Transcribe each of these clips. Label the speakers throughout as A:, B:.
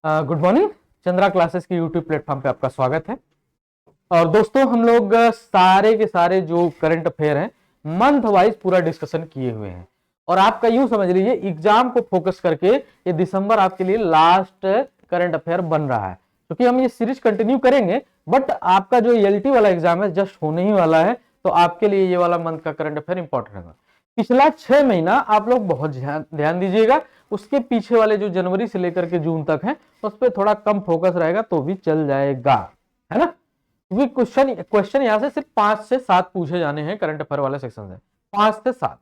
A: Good morning. Chandra classes के YouTube platform पे आपका स्वागत है। और दोस्तों हम लोग सारे के सारे जो करंट अफेयर हैं मंथ वाइज पूरा डिस्कशन किए हुए हैं। और आपका यूं समझ लीजिए एग्जाम को फोकस करके ये दिसंबर आपके लिए लास्ट करंट अफेयर बन रहा है, क्योंकि हम ये सीरीज कंटिन्यू करेंगे। बट आपका जो एलटी वाला एग्जाम है जस्ट होने ही वाला है, तो आपके लिए ये वाला मंथ का करंट अफेयर इंपॉर्टेंट होगा। पिछला 6 महीना आप लोग बहुत ध्यान दीजिएगा। उसके पीछे वाले जो जनवरी से लेकर के जून तक है उस पर थोड़ा कम फोकस रहेगा तो भी चल जाएगा, है ना। क्योंकि क्वेश्चन यहां से सिर्फ 5 से 7 पूछे जाने हैं करंट अफेयर वाले सेक्शन से, 5 से 7।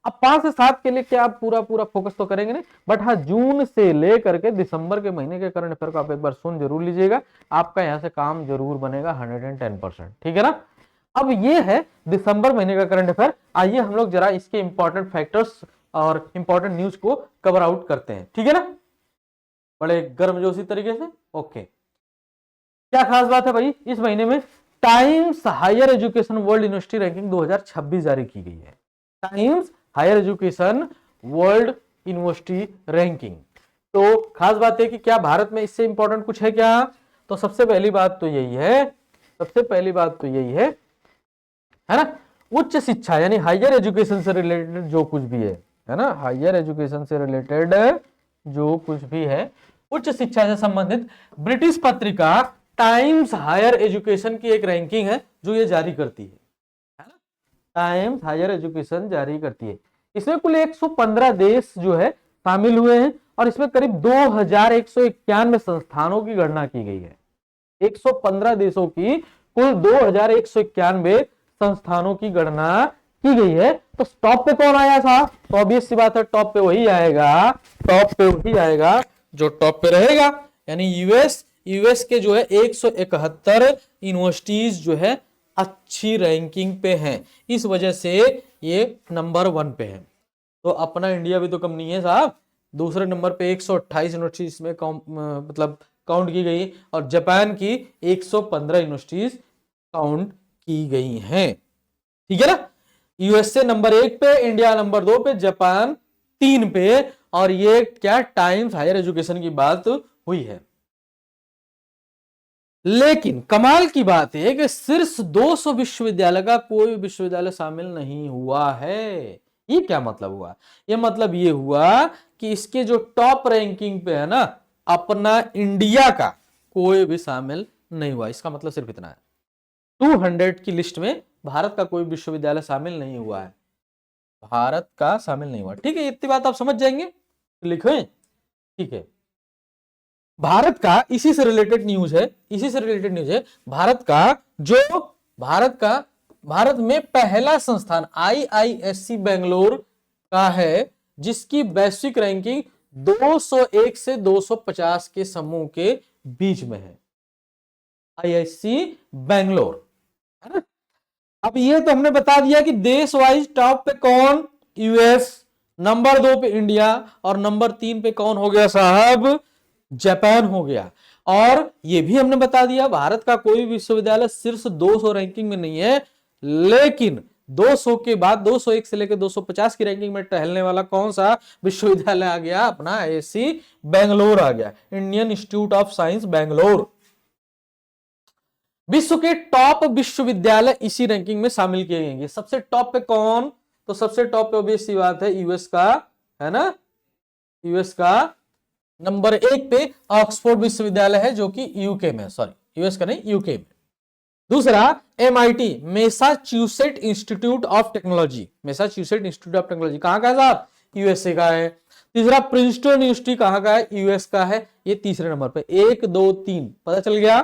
A: अब 5 से 7 के लिए क्या आप पूरा पूरा फोकस तो करेंगे नहीं, बट हाँ जून से लेकर के दिसंबर के महीने के करंट अफेयर को आप एक बार सुन जरूर लीजिएगा। आपका यहां से काम जरूर बनेगा 110%, ठीक है ना। अब ये है दिसंबर महीने का करंट अफेयर। आइए हम लोग जरा इसके इंपॉर्टेंट फैक्टर्स और इंपॉर्टेंट न्यूज को कवर आउट करते हैं, ठीक है ना, बड़े गर्मजोशी तरीके से। ओके, क्या खास बात है भाई इस महीने में? Times Higher Education World University Ranking 2026 जारी की गई है। Times Higher Education World University Ranking. तो खास बात है कि क्या भारत में इससे इंपॉर्टेंट कुछ है क्या? तो सबसे पहली बात तो यही है, सबसे पहली बात तो यही है ना, उच्च शिक्षा यानी हायर एजुकेशन से रिलेटेड जो कुछ भी है ना, हायर एजुकेशन से रिलेटेड जो कुछ भी है, उच्च शिक्षा से संबंधित ब्रिटिश पत्रिका टाइम्स हायर एजुकेशन की एक रैंकिंग है जो ये जारी करती है ना। टाइम्स हायर एजुकेशन जारी करती है। इसमें कुल 115 देश जो है शामिल हुए हैं और इसमें करीब 2191 संस्थानों की गणना की गई है। 115 देशों की कुल 2191 संस्थानों की गणना की गई है। तो टॉप पे कौन आया था? तो ऑब्वियस सी बात है टॉप पे वही आएगा, टॉप पे वही आएगा जो टॉप पे रहेगा, यानी यूएस के जो है 171 यूनिवर्सिटीज जो है अच्छी रैंकिंग पे हैं, इस वजह से ये नंबर 1 पे है। तो अपना इंडिया भी तो कम नहीं है साहब, दूसरे नंबर पे 128 यूनिवर्सिटीज में मतलब काउंट की गई और जापान की 115 यूनिवर्सिटीज काउंट की गई हैं, ठीक है ना। यूएसए नंबर 1 पे, इंडिया नंबर 2 पे, जापान 3 पे। और ये क्या टाइम्स हायर एजुकेशन की बात हुई है। लेकिन कमाल की बात है कि शीर्ष 200 विश्वविद्यालय का कोई विश्वविद्यालय शामिल नहीं हुआ है। ये क्या मतलब हुआ? ये मतलब ये हुआ कि इसके जो टॉप रैंकिंग पे है ना, अपना इंडिया का कोई भी शामिल नहीं हुआ। इसका मतलब सिर्फ इतना है, 200 की लिस्ट में भारत का कोई विश्वविद्यालय शामिल नहीं हुआ है, भारत का शामिल नहीं हुआ। ठीक है, इतनी बात आप समझ जाएंगे, लिखें, ठीक है। भारत का इसी से रिलेटेड न्यूज है, इसी से रिलेटेड न्यूज है। भारत का जो भारत में पहला संस्थान आईआईएससी बेंगलोर का है, जिसकी वैश्विक रैंकिंग 201 से 250 के समूह के बीच में है। आईआईएससी बेंगलोर, है ना। अब ये तो हमने बता दिया कि देश वाइज टॉप पे कौन? यूएस, नंबर 2 पे इंडिया और नंबर 3 पे कौन हो गया साहब? जापान हो गया। और ये भी हमने बता दिया भारत का कोई विश्वविद्यालय शीर्ष 200 रैंकिंग में नहीं है, लेकिन 200 के बाद 201 से लेकर 250 की रैंकिंग में टहलने वाला कौन सा विश्वविद्यालय आ गया? अपना आईआईएससी बेंगलोर आ गया, Indian institute of science Bangalore. विश्व के टॉप विश्वविद्यालय इसी रैंकिंग में शामिल किए गए। सबसे टॉप पे कौन? तो सबसे टॉप पे ऑब्वियस सी बात है यूएस का, है ना। यूएस का नंबर 1 पे ऑक्सफोर्ड विश्वविद्यालय है, जो कि यूके में, सॉरी यूएस का नहीं, यूके में। दूसरा MIT, Massachusetts institute of technology, Massachusetts institute of technology कहां का है साहब? यूएसए का है। तीसरा प्रिंसटन यूनिवर्सिटी कहां का है? यूएस का है। ये तीसरे नंबर पे, 1 2 3, पता चल गया।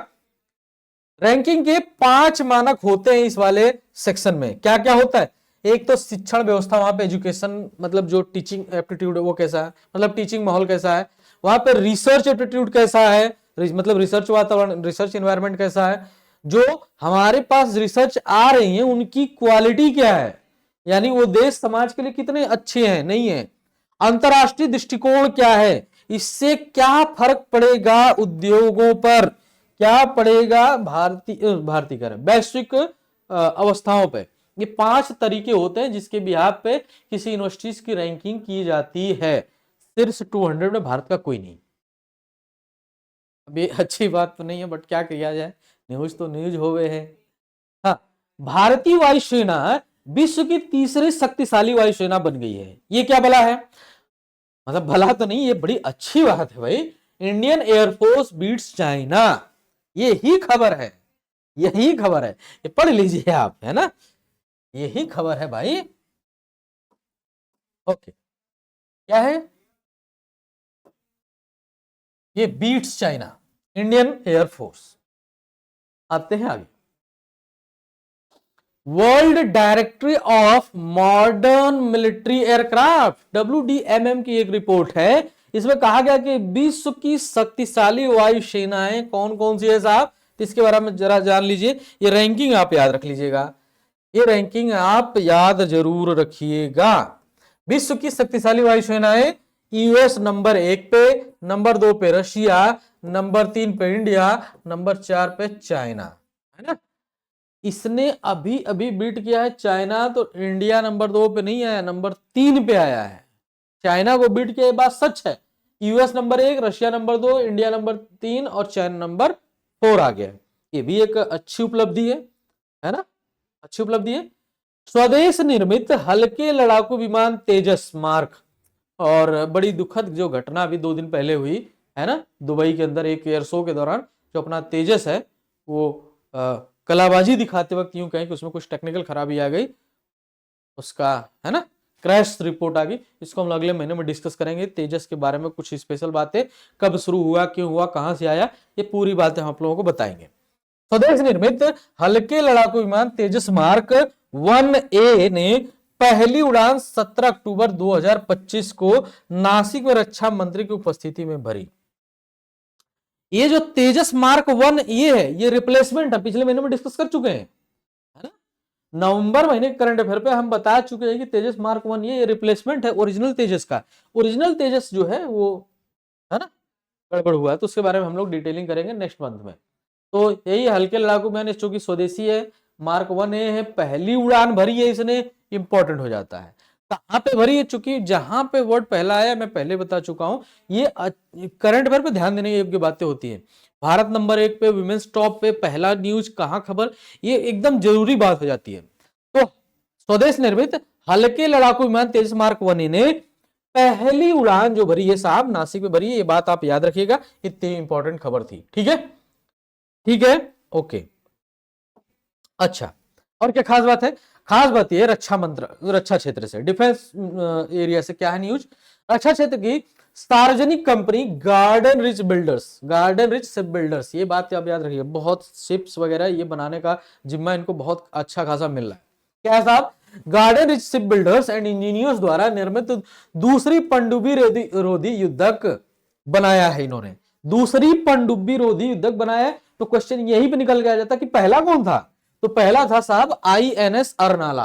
A: रैंकिंग के 5 मानक होते हैं इस वाले सेक्शन में। क्या क्या होता है? एक तो शिक्षण व्यवस्था, वहां पे एजुकेशन मतलब जो टीचिंग एप्टीट्यूड है वो कैसा है, मतलब टीचिंग माहौल कैसा है। वहां पे रिसर्च एप्टीट्यूड कैसा है, मतलब रिसर्च वातावरण, रिसर्च एनवायरनमेंट कैसा है। जो हमारे पास रिसर्च आ रही है उनकी क्वालिटी क्या है, यानी वो देश समाज के लिए कितने अच्छे हैं, नहीं है। अंतरराष्ट्रीय दृष्टिकोण क्या है, इससे क्या फर्क पड़ेगा उद्योगों पर, क्या पड़ेगा भारतीय वैश्विक अवस्थाओं पे। ये 5 तरीके होते हैं जिसके बिहाफ पे किसी यूनिवर्सिटीज की रैंकिंग की जाती है। शीर्ष 200 में भारत का कोई नहीं। अभी अच्छी बात तो नहीं है, बट क्या किया जाए, न्यूज तो न्यूज हो गए है। हाँ, भारतीय वायुसेना विश्व की तीसरी शक्तिशाली वायुसेना बन गई है। ये क्या भला है, मतलब भला तो नहीं, ये बड़ी अच्छी बात है भाई। इंडियन एयरफोर्स बीट्स चाइना, यही खबर है, यही खबर है, ये पढ़ लीजिए आप, है ना, यही खबर है भाई। ओके, क्या है ये, बीट्स चाइना, इंडियन एयरफोर्स। आते हैं आगे, world directory of modern military aircraft, WDMM की एक रिपोर्ट है। इसमें कहा गया कि विश्व की शक्तिशाली वायुसेनाएं कौन कौन सी है साहब, इसके बारे में जरा जान लीजिए। ये रैंकिंग आप याद रख लीजिएगा, ये रैंकिंग आप याद जरूर रखिएगा। विश्व की शक्तिशाली वायुसेनाएं, यूएस नंबर 1 पे, नंबर 2 पे रशिया, नंबर 3 पे इंडिया, नंबर 4 पे चाइना, है ना। इसने अभी अभी बीट किया है चाइना, तो इंडिया नंबर 2 पे नहीं आया, नंबर 3 पे आया है। चाइना को बीट किया, ये बात सच है। US number 1, Russia number 2, India number 3 और चाइना नंबर 4 आ गया। ये भी एक अच्छी उपलब्धि है ना, अच्छी उपलब्धि है। स्वदेश निर्मित हल्के लड़ाकू विमान तेजस मार्क, और बड़ी दुखद जो घटना अभी 2 दिन पहले हुई है ना, दुबई के अंदर एक एयर शो के दौरान, जो अपना तेजस है वो कलाबाजी दिखाते वक्त यूं कहें कि उसमें कुछ टेक्निकल खराबी आ गई, उसका है ना क्रैश रिपोर्ट आ गई। इसको हम अगले महीने में डिस्कस करेंगे, तेजस के बारे में कुछ स्पेशल बातें, कब शुरू हुआ, क्यों हुआ, कहां से आया, ये पूरी बातें हम आप लोगों को बताएंगे। स्वदेश निर्मित हल्के लड़ाकू विमान तेजस मार्क 1A ने पहली उड़ान 17 अक्टूबर 2025 को नासिक में रक्षा मंत्री की उपस्थिति में भरी। ये जो तेजस मार्क 1A है, ये रिप्लेसमेंट है, पिछले महीने में डिस्कस कर चुके हैं, है ना। नवंबर महीने करंट अफेयर पे हम बता चुके हैं कि तेजस मार्क 1A ये रिप्लेसमेंट है ओरिजिनल तेजस का। ओरिजिनल तेजस जो है वो, है ना, गड़बड़ हुआ है, तो उसके बारे में हम लोग डिटेलिंग करेंगे नेक्स्ट मंथ में। तो यही हल्के लड़ाकू विमान, चूंकि स्वदेशी है, मार्क 1A है, पहली उड़ान भरी है इसने, इंपॉर्टेंट हो जाता है। कहां पे भरी है, चूंकि जहां पे वर्ड पहला आया मैं पहले बता चुका हूं, ये करंट अफेयर पे ध्यान देने योग्य बातें होती है। भारत नंबर 1 पे, विमेंस टॉप पे, पहला न्यूज कहां खबर, ये एकदम जरूरी बात हो जाती है। तो स्वदेश निर्मित हल्के लड़ाकू विमान तेजस मार्क 1A ने पहली उड़ान जो भरी है साहब, नासिक में भरी है, ये बात आप याद रखिएगा, इतनी इंपॉर्टेंट खबर थी। ठीक है, ठीक है, ओके। अच्छा, और क्या खास बात है, खास बात ये रक्षा मंत्र, रक्षा क्षेत्र से, डिफेंस एरिया से क्या है न्यूज, रक्षा क्षेत्र की सार्वजनिक company garden rich builders, garden rich ship builders, ये बात आप याद रखिए, बहुत शिप्स वगैरह ये बनाने का जिम्मा इनको बहुत अच्छा खासा मिल रहा है। क्या है साहब, garden rich ship builders and engineers द्वारा निर्मित दूसरी पनडुब्बी रोधी युद्धक बनाया है इन्होंने, दूसरी पनडुब्बी रोधी युद्धक बनाया है। तो क्वेश्चन यही पे निकल के आ जाता कि पहला कौन था, तो पहला था साहब INS अरनाला,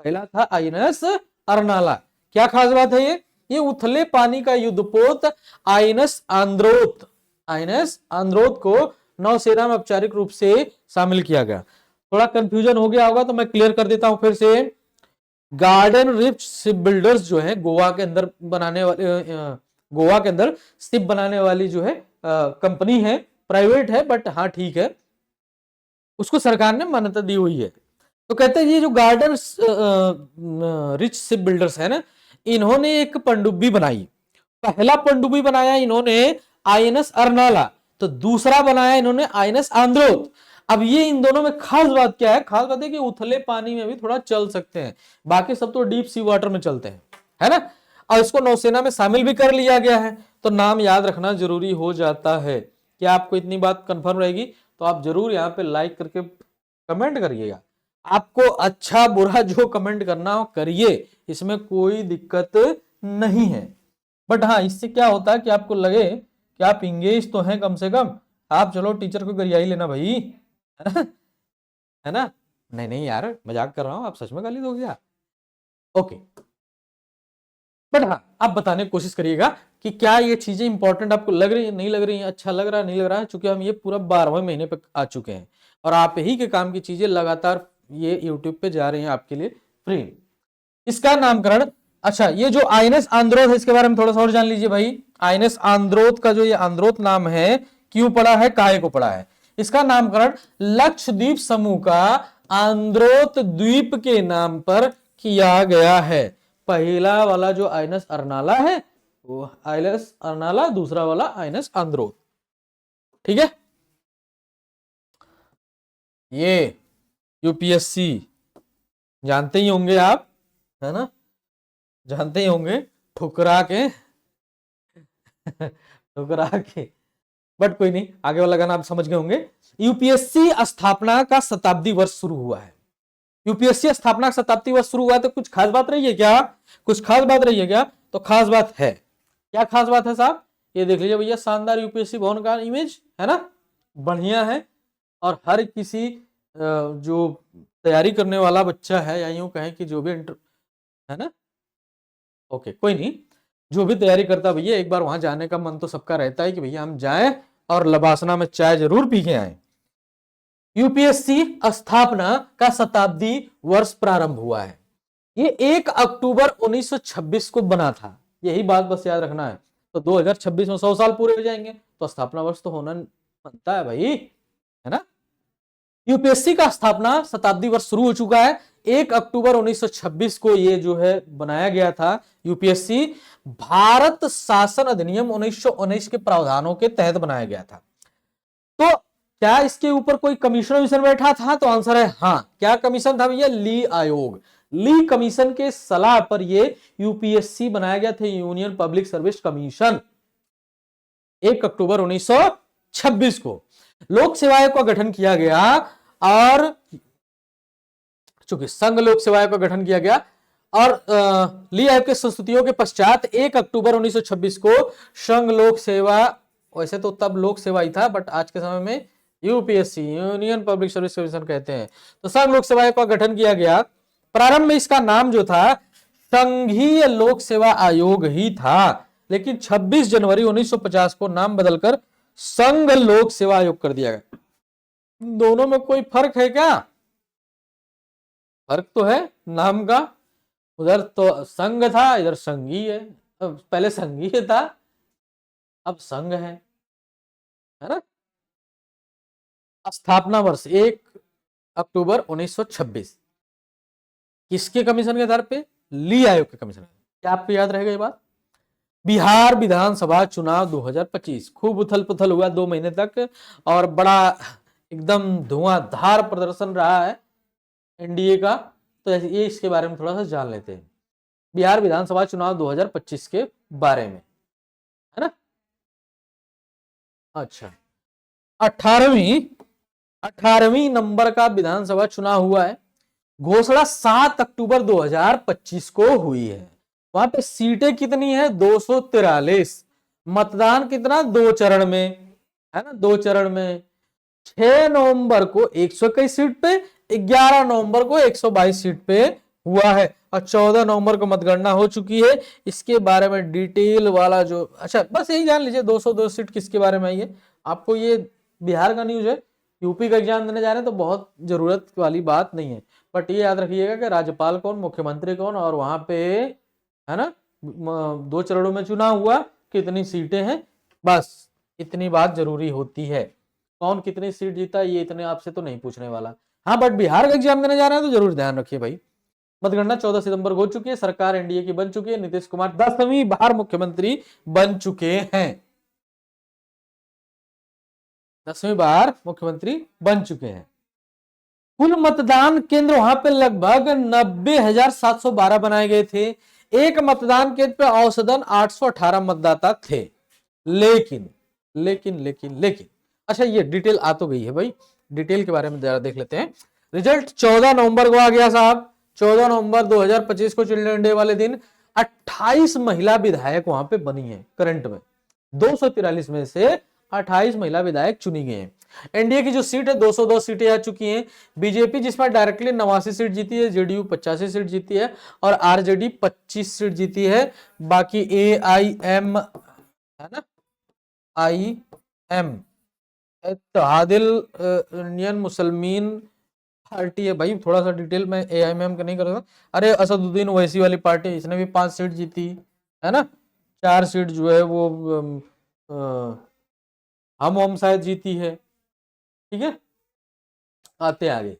A: पहला था INS अरनाला। क्या खास बात है ये उथले पानी का युद्धपोत INS आंद्रोत, INS आंद्रोत को नौसेना में औपचारिक रूप से शामिल किया गया। थोड़ा कंफ्यूजन हो गया होगा तो मैं क्लियर कर देता हूं फिर से। गार्डन रिच शिप बिल्डर्स जो है गोवा के अंदर बनाने वाले, गोवा के अंदर शिप बनाने वाली जो है कंपनी है, प्राइवेट है बट हाँ ठीक है, उसको सरकार ने मान्यता दी हुई है। तो कहते हैं ये जो गार्डन रिच शिप बिल्डर्स है ना, इन्होंने एक पनडुब्बी बनाई, पहला पनडुब्बी बनाया इन्होंने INS अरनाला, तो दूसरा बनाया इन्होंने INS आंद्रोत। अब ये इन दोनों में खास बात क्या है, खास बात है कि उथले पानी में भी थोड़ा चल सकते हैं, बाकी सब तो डीप सी वाटर में चलते हैं, है ना। और इसको नौसेना में शामिल भी कर लिया गया है, तो नाम याद रखना जरूरी हो जाता है। क्या आपको इतनी बात कंफर्म रहेगी, तो आप जरूर यहाँ पे लाइक करके कमेंट करिएगा। आपको अच्छा बुरा जो कमेंट करना हो करिए, इसमें कोई दिक्कत नहीं है। बट हाँ, इससे क्या होता है कि आपको लगे कि आप इंगेज तो हैं कम से कम, आप चलो टीचर को गरियाई लेना भाई, है ना। नहीं नहीं यार, मजाक कर रहा हूं, आप सच में गाली दोगे क्या, ओके। बट हाँ, आप बताने की कोशिश करिएगा कि क्या ये चीजें इंपॉर्टेंट आपको लग रही है, नहीं लग रही है, अच्छा लग रहा है, नहीं लग रहा है, चूंकि हम ये पूरा 12वें महीने पे आ चुके हैं और आप ही के काम की चीजें लगातार ये यूट्यूब पे जा रही हैं आपके लिए फ्री। इसका नामकरण अच्छा, ये जो आईएनएस आंद्रोथ है इसके बारे में थोड़ा सा और जान लीजिए भाई। आईएनएस आंद्रोथ का जो ये आंद्रोथ नाम है, क्यों पड़ा है, काहे को पड़ा है? इसका नामकरण लक्षद्वीप समूह का आंद्रोथ द्वीप के नाम पर किया गया है। पहला वाला जो आईएनएस अर्नाला है वो आईएनएस अर्नाला, दूसरा वाला आईएनएस आंद्रोथ। ठीक है, ये यूपीएससी जानते ही होंगे आप, है ना, जानते ही होंगे, ठुकरा के ठुकरा के, बट कोई नहीं, आगे वाला गाना आप समझ गए होंगे। यूपीएससी स्थापना का शताब्दी वर्ष शुरू हुआ है। यूपीएससी स्थापना का शताब्दी वर्ष शुरू हुआ है, तो कुछ खास बात रही है क्या? कुछ खास बात रही है क्या? तो खास बात है। क्या खास बात है साहब? ये देख लीजिए भैया, शानदार यूपीएससी भवन का इमेज है ना, बढ़िया है। और हर किसी जो तैयारी करने वाला बच्चा है, या यूं कहें कि जो भी है ना, ओके कोई नहीं, जो भी तैयारी करता भैया, एक बार वहां जाने का मन तो सबका रहता है कि भैया हम जाएं और लबासना में चाय जरूर पी के आए। यूपीएससी स्थापना का शताब्दी वर्ष प्रारंभ हुआ है। ये 1 अक्टूबर 1926 को बना था, यही बात बस याद रखना है। तो 2026 में 100 साल पूरे हो जाएंगे, तो स्थापना वर्ष तो होना बनता है भाई, है ना। यूपीएससी का स्थापना शताब्दी वर्ष शुरू हो चुका है। 1 अक्टूबर 1926 को ये जो है बनाया गया था यूपीएससी। भारत शासन अधिनियम 1919 के प्रावधानों के तहत बनाया गया था। तो क्या इसके ऊपर कोई कमीशन विशन बैठा था? तो आंसर है हाँ। क्या कमीशन था भैया? ली आयोग, ली कमीशन के सलाह पर ये यूपीएससी बनाया गया था, यूनियन पब्लिक सर्विस कमीशन। 1 अक्टूबर 1926 को लोक सेवा आयोग का गठन किया गया, और चूंकि संघ लोक सेवा आयोग का गठन किया गया, और ली आयोग के संस्तुतियों के पश्चात 1 अक्टूबर 1926 को संघ लोक सेवा, वैसे तो तब लोक सेवा ही था, बट आज के समय में UPSC, union public service commission कहते हैं, तो संघ लोक सेवा आयोग का गठन किया गया। प्रारंभ में इसका नाम जो था संघीय लोक सेवा आयोग ही था, लेकिन 26 जनवरी 1950 को नाम बदलकर संघ लोक सेवा आयोग कर दिया गया। दोनों में कोई फर्क है क्या? फर्क तो है नाम का, उधर तो संघ था, इधर संघीय है। पहले संघीय था, अब संघ है ना। स्थापना वर्ष 1 अक्टूबर 1926, किसके कमीशन के आधार पे? ली आयोग के कमीशन। क्या आपको याद रहेगा ये बात? बिहार विधानसभा चुनाव 2025 खूब उथल पुथल हुआ 2 महीने तक, और बड़ा एकदम धुआंधार प्रदर्शन रहा है एनडीए का। तो ये इसके बारे में थोड़ा सा जान लेते हैं, बिहार विधानसभा चुनाव 2025 के बारे में, है ना। अच्छा, 18वीं नंबर का विधानसभा चुनाव हुआ है। घोषणा 7 अक्टूबर 2025 को हुई है। वहां पे सीटें कितनी है? 243। मतदान कितना? 2 चरण में, है ना, 2 चरण में। 6 नवंबर को 121 सीट पे, 11 नवंबर को 122 सीट पे हुआ है, और 14 नवंबर को मतगणना हो चुकी है। इसके बारे में डिटेल वाला जो, अच्छा बस यही जान लीजिए 202 सीट किसके बारे में आई है। आपको ये बिहार का न्यूज है, यूपी का एग्जाम देने जा रहे हैं तो बहुत जरूरत वाली बात नहीं है, बट ये याद रखिएगा कि राज्यपाल कौन, मुख्यमंत्री कौन, और वहां पे, है ना, 2 चरणों में चुनाव हुआ, कितनी सीटें हैं, बस इतनी बात जरूरी होती है। कौन कितनी सीट जीता ये इतने आपसे तो नहीं पूछने वाला। हाँ, बट बिहार का एग्जाम देने जा रहे हैं तो जरूर ध्यान रखिए भाई। मतगणना 14 सितंबर को हो चुकी है, सरकार एनडीए की बन चुकी है, नीतीश कुमार 10वीं बार मुख्यमंत्री बन चुके हैं, 10वीं बार मुख्यमंत्री बन चुके हैं। कुल मतदान केंद्र वहां पे लगभग 90,712 बनाए गए थे। एक मतदान केंद्र पे औसतन 818 मतदाता थे। लेकिन लेकिन लेकिन लेकिन अच्छा, ये डिटेल आ तो गई है भाई, डिटेल के बारे में जरा देख लेते हैं। रिजल्ट 14 नवंबर को आ गया साहब। 14 नवंबर 2025 को चिल्ड्रन डे वाले दिन 28 महिला विधायक वहां पे बनी है करंट में। 243 में से 28 महिला विधायक चुनी गई हैं। एनडीए की जो सीट है 202 सीटें आ चुकी हैं। बीजेपी जिसमें डायरेक्टली 89 सीट जीती है, जेडीयू 85 सीट जीती है, और आरजेडी 25 सीट जीती है। बाकी एआईएम, है ना, IM, Ittehadul Indian Muslimeen party है भाई, थोड़ा सा डिटेल में AIMM का नहीं करूंगा। अरे असदुद्दीन ओवैसी वाली पार्टी, इसने भी 5 सीट जीती है ना, 4 सीट जो है वो हम शायद जीती है। ठीक है, आते आगे।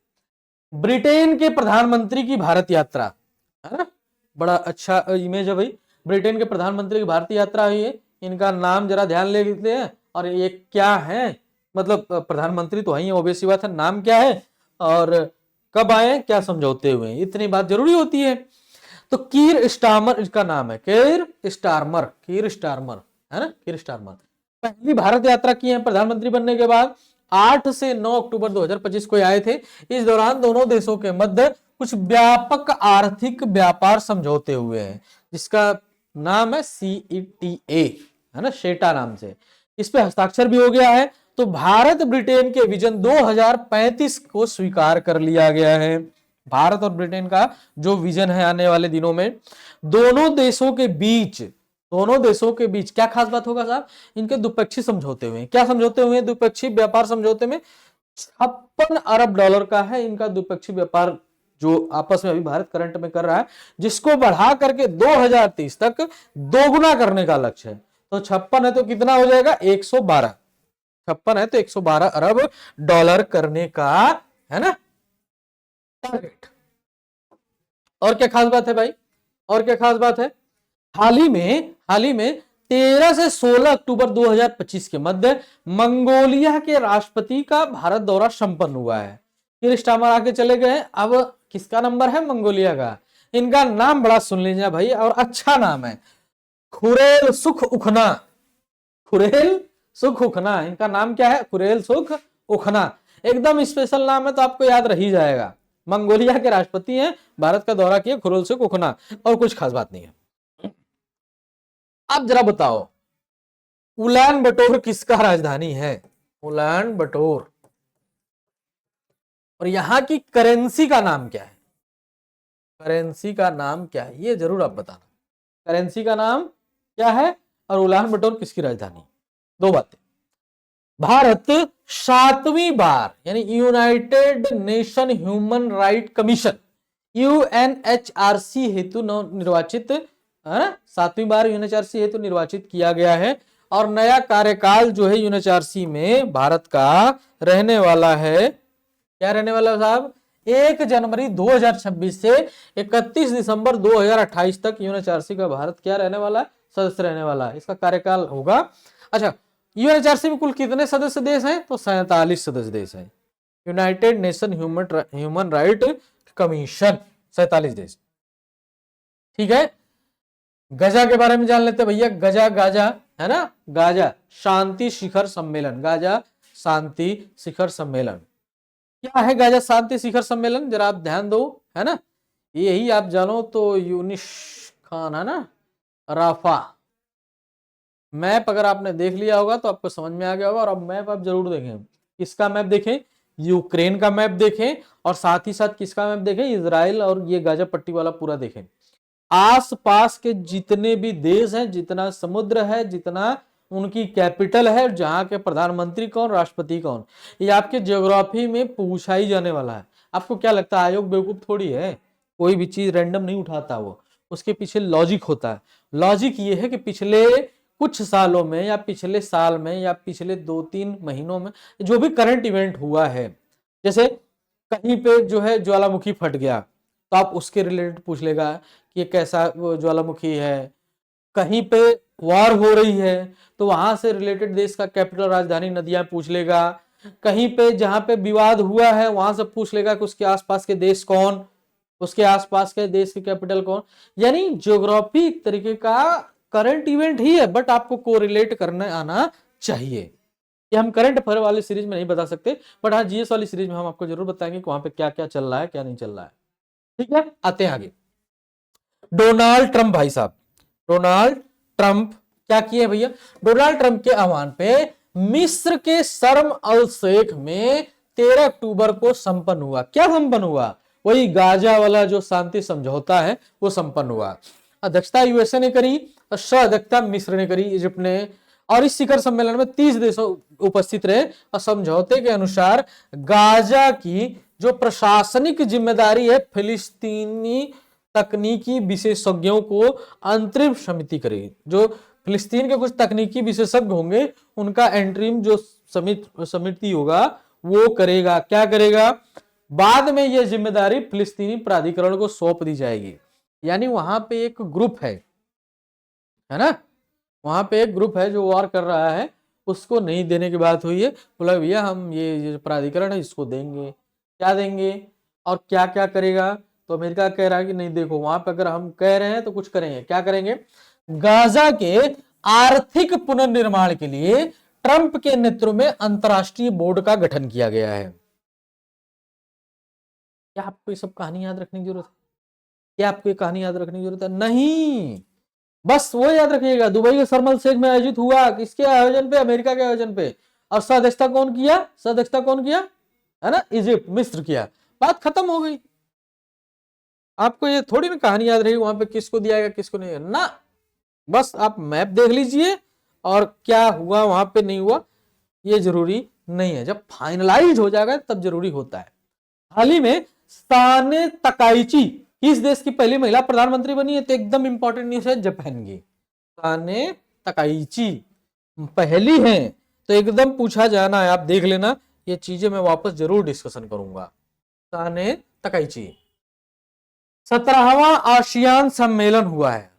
A: ब्रिटेन के प्रधानमंत्री की भारत यात्रा, है ना, बड़ा अच्छा इमेज है भाई। ब्रिटेन के प्रधानमंत्री की भारत यात्रा हुई है। इनका नाम जरा ध्यान ले लेते हैं, और ये क्या है, मतलब प्रधानमंत्री तो है, ऑब्वियस सी बात है, नाम क्या है और कब आए, क्या समझौते हुए, इतनी बात जरूरी होती है। तो कीर स्टारमर इसका नाम है, कीर स्टारमर, कीर स्टारमर, है ना, कीर स्टारमर पहली भारत यात्रा की है प्रधानमंत्री बनने के बाद। 8 से 9 अक्टूबर 2025 को आए थे। इस दौरान दोनों देशों के मध्य कुछ व्यापक आर्थिक व्यापार समझौते हुए हैं, जिसका नाम है CETA, है ना, शेटा नाम से। इस पे हस्ताक्षर भी हो गया है। तो भारत ब्रिटेन के विजन 2035 को स्वीकार कर लिया गया है। भारत और ब्रिटेन का जो विजन है आने वाले दिनों में, दोनों देशों के बीच क्या खास बात होगा साहब, इनके द्विपक्षीय समझौते हुए। क्या समझौते हुए? द्विपक्षीय व्यापार समझौते में 56 अरब डॉलर का है इनका द्विपक्षीय व्यापार, जो आपस में अभी भारत करंट में कर रहा है, जिसको बढ़ा करके 2030 तक दोगुना करने का लक्ष्य है। तो 56 है तो कितना हो जाएगा, 112। 56 है तो 112 अरब डॉलर करने का, है ना, टारगेट। और क्या खास बात है भाई, और क्या खास बात है, हाल ही में 13 से 16 अक्टूबर 2025 के मध्य मंगोलिया के राष्ट्रपति का भारत दौरा संपन्न हुआ है। फिर स्टामर आके चले गए। अब किसका नंबर है, मंगोलिया का। इनका नाम बड़ा सुन लीजिए भाई, और अच्छा नाम है, खुरेल सुख उखना। खुरेल सुख उखना, इनका नाम क्या है, खुरेल सुख उखना। एकदम स्पेशल नाम है, तो आपको याद रह ही जाएगा। मंगोलिया के राष्ट्रपति हैं, भारत का दौरा किया, खुरेल सुख उखना, और कुछ खास बात नहीं है। अब जरा बताओ, उलान बटोर किसका राजधानी है, उलान बटोर, और यहां की करेंसी का नाम क्या है, करेंसी का नाम क्या है, ये जरूर आप बताना। करेंसी का नाम क्या है और उलान बटोर किसकी राजधानी। दो बातें। भारत 7वीं बार, यानी United nation human right commission UNHRC हेतु निर्वाचित, है ना, 7वीं बार UNHRC हेतु निर्वाचित किया गया है। और नया कार्यकाल जो है UNHRC में भारत का रहने वाला है, क्या रहने वाला है साहब, 1 जनवरी 2026 से 31 दिसंबर 2028 तक UNHRC का भारत क्या रहने वाला है, सदस्य रहने वाला है। इसका कार्यकाल होगा। अच्छा, UNHRC में कुल कितने सदस्य देश हैं, तो 47 सदस्य देश हैं। United nation human right commission, 47 देश। ठीक है, गजा के बारे में जान लेते भैया। गजा, गाजा, है ना, गाजा शांति शिखर सम्मेलन, गाजा शांति शिखर सम्मेलन। क्या है गाजा शांति शिखर सम्मेलन, जरा आप ध्यान दो, है ना, यही आप जानो तो यूनिस खान, है ना, राफा। मैप अगर आपने देख लिया होगा तो आपको समझ में आ गया होगा। और अब मैप आप जरूर देखें, किसका मैप देखें, यूक्रेन का मैप देखें, और साथ ही साथ किसका मैप देखें, इजराइल, और ये गाजा पट्टी वाला पूरा देखें। आसपास के जितने भी देश हैं, जितना समुद्र है, जितना उनकी कैपिटल है, जहां के प्रधानमंत्री कौन, राष्ट्रपति कौन, ये आपके ज्योग्राफी में पूछा ही जाने वाला है। आपको क्या लगता है आयोग बेवकूफ थोड़ी है, कोई भी चीज रैंडम नहीं उठाता वो, उसके पीछे लॉजिक होता है। लॉजिक ये है कि पिछले कुछ सालों में, या पिछले साल में, या पिछले 2-3 महीनों में जो भी करंट इवेंट हुआ है, जैसे कहीं पे जो है ज्वालामुखी फट गया, तो आप उसके रिलेटेड पूछ लेगा कि ये कैसा ज्वालामुखी है। कहीं पे वॉर हो रही है तो वहां से रिलेटेड देश का कैपिटल, राजधानी, नदियां पूछ लेगा। कहीं पे जहां पे विवाद हुआ है वहां से पूछ लेगा कि उसके आसपास के देश कौन, उसके आसपास के देश के कैपिटल कौन। यानी ज्योग्राफी एक तरीके का करंट इवेंट ही है, बट आपको कोरिलेट करने आना चाहिए। ये हम करंट अफेयर वाली सीरीज में नहीं बता सकते, बट हाँ जीएस वाली सीरीज में हम आपको जरूर बताएंगे कि वहां पे क्या क्या चल रहा है, क्या नहीं चल रहा है। ठीक है, आते हैं आगे। डोनाल्ड ट्रंप भाई साहब, डोनाल्ड ट्रंप क्या किए भैया, डोनाल्ड ट्रंप के आह्वान पे मिस्र के शर्म अल शेख में 13 अक्टूबर को संपन्न हुआ। क्या संपन्न हुआ, वही गाजा वाला जो शांति समझौता है वो संपन्न हुआ। अध्यक्षता यूएसए ने करी और सह अध्यक्षता मिस्र ने करी, इजिप्ट ने। और इस शिखर सम्मेलन में 30 देशों उपस्थित रहे और समझौते के अनुसार गाजा की जो प्रशासनिक जिम्मेदारी है फिलिस्तीनी तकनीकी विशेषज्ञों को अंतरिम समिति करेगी। जो फिलिस्तीन के कुछ तकनीकी विशेषज्ञ होंगे उनका एंटरिम जो समिति होगा वो करेगा। क्या करेगा? बाद में यह जिम्मेदारी फिलिस्तीनी प्राधिकरण को सौंप दी जाएगी। यानी वहां पे एक ग्रुप है ना, वहां पे एक ग्रुप है जो वार कर रहा है, उसको नहीं देने की बात हुई है। बोला भैया हम ये प्राधिकरण है इसको देंगे। क्या देंगे और क्या क्या करेगा? तो अमेरिका कह रहा है कि नहीं देखो, वहां पे अगर हम कह रहे हैं तो कुछ करेंगे। क्या करेंगे? गाजा के आर्थिक पुनर्निर्माण के लिए ट्रंप के नेतृत्व में अंतरराष्ट्रीय बोर्ड का गठन किया गया है। क्या आपको ये सब कहानी याद रखने की जरूरत है? क्या आपको ये कहानी याद रखने की जरूरत है? नहीं, बस वो याद रखिएगा। दुबई के शर्म शेख में आयोजित हुआ, किसके आयोजन पे? अमेरिका के आयोजन पे। और सदस्यता कौन किया? सदस्यता कौन किया? है ना, इजिप्ट, मिस्र किया। बात खत्म हो गई। आपको ये थोड़ी ना कहानी याद रहेगी वहां पे किसको दिया गया किसको नहीं ना। बस आप मैप देख लीजिए और क्या हुआ वहां पे नहीं हुआ ये जरूरी नहीं है। जब फाइनलाइज हो जाएगा तब जरूरी होता है। हाल ही में साने तकाइची किस देश की पहली महिला प्रधानमंत्री बनी है? तो एकदम इंपॉर्टेंट न्यूज है, जापान की। साने तकाइची पहली है, तो एकदम पूछा जाना है। आप देख लेना, ये चीजें मैं वापस जरूर डिस्कशन करूंगा। Sanae Takaichi. 17वां आसियान सम्मेलन हुआ है।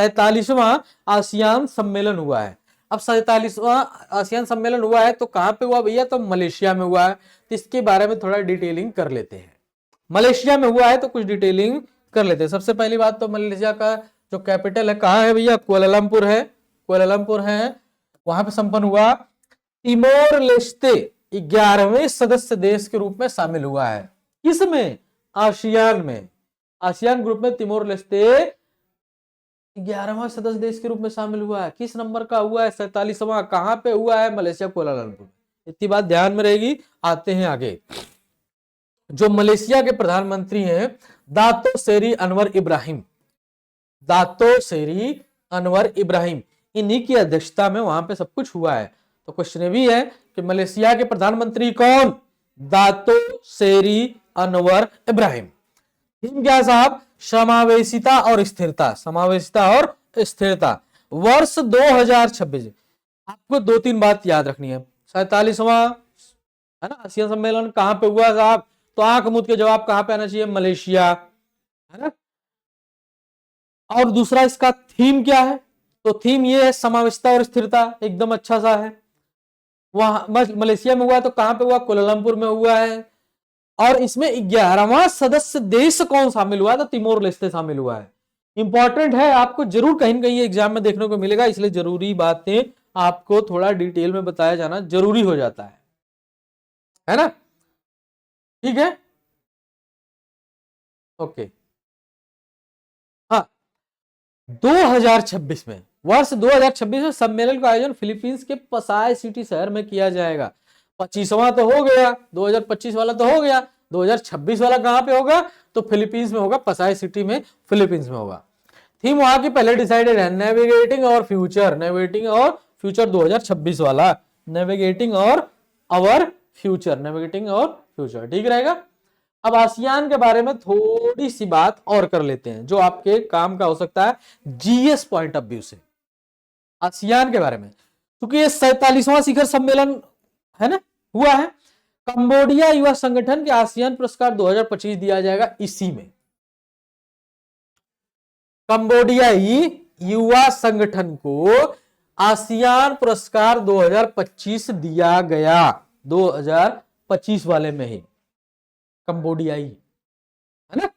A: 47वां आसियान सम्मेलन हुआ है। अब 47वां आसियान सम्मेलन हुआ है तो कहां पे हुआ भैया? तो मलेशिया में हुआ है। तो इसके बारे में थोड़ा डिटेलिंग कर लेते हैं। मलेशिया में हुआ है तो कुछ डिटेलिंग कर लेते हैं। सबसे पहली बात तो मलेशिया का जो कैपिटल है कहाँ है भैया? कुआलालंपुर है। कुआलालंपुर है, वहां पे संपन्न हुआ। तिमोर लेस्ते 11वें सदस्य देश के रूप में शामिल हुआ है। किसमें? आसियान में। आसियान ग्रुप में तिमोर लेस्ते 11वां सदस्य देश के रूप में शामिल हुआ है। किस नंबर का हुआ है? 47वां। कहां पे हुआ है? Malaysia, Kuala Lumpur. इतनी बात ध्यान में रहेगी। आते हैं आगे। जो मलेशिया के प्रधानमंत्री हैं दातो सेरी अनवर इब्राहिम, दातो सेरी अनवर इब्राहिम, इन्हीं की अध्यक्षता में वहां पे सब कुछ हुआ है। तो क्वेश्चन भी है कि मलेशिया के प्रधानमंत्री कौन? दातो सेरी अनवर इब्राहिम। थीम क्या है साहब? समावेशिता और स्थिरता। समावेशिता और स्थिरता। वर्ष 2026। आपको 2-3 बात याद रखनी है। 47वां है ना आसियान सम्मेलन कहां पे हुआ साहब? तो आंख मूंद के जवाब कहां पे आना चाहिए? मलेशिया, है ना। और दूसरा इसका थीम क्या है? तो थीम ये है समावेशिता और स्थिरता। एकदम अच्छा सा है। वहां मलेशिया में हुआ तो कहां पे हुआ? कुआलालंपुर में हुआ है। और इसमें 11वां सदस्य देश कौन शामिल हुआ? तो तिमोर लेस्ते शामिल हुआ है। इंपॉर्टेंट है, आपको जरूर कहीं ना कहीं एग्जाम में देखने को मिलेगा, इसलिए जरूरी बातें आपको थोड़ा डिटेल में बताया जाना जरूरी हो जाता है ना। ठीक है, ओके। हाँ, 2026 में, वर्ष 2026 में सम्मेलन का आयोजन फिलीपींस के पसाय सिटी शहर में किया जाएगा। 25वां तो हो गया, 2025 वाला तो हो गया, 2026 वाला कहां पे होगा? तो फिलीपींस में होगा, पसाय सिटी में, फिलीपींस में होगा। थीम वहां की पहले डिसाइडेड है, नेविगेटिंग और फ्यूचर। नेविगेटिंग और फ्यूचर 2026 वाला, नेविगेटिंग और आवर फ्यूचर, नेविगेटिंग और फ्यूचर, ठीक रहेगा। अब आसियान के बारे में थोड़ी सी बात और कर लेते हैं जो आपके काम का हो सकता है जीएस पॉइंट ऑफ व्यू से। आसियान के बारे में, क्योंकि ये 47वां शिखर सम्मेलन है ना, हुआ है। कंबोडिया युवा संगठन के आसियान पुरस्कार 2025 दिया जाएगा इसी में। कंबोडियाई युवा संगठन को आसियान पुरस्कार 2025 दिया गया, 2025 वाले में ही। कंबोडियाई है ना?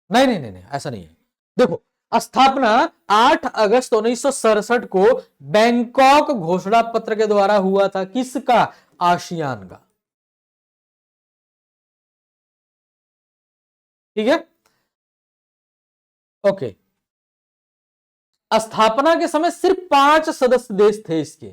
A: नहीं नहीं नहीं नहीं, ऐसा नहीं है। देखो, स्थापना 8 अगस्त 1967 को बैंकॉक घोषणा पत्र के द्वारा हुआ था। किसका? आसियान का। ठीक है, ओके। स्थापना के समय सिर्फ 5 सदस्य देश थे इसके।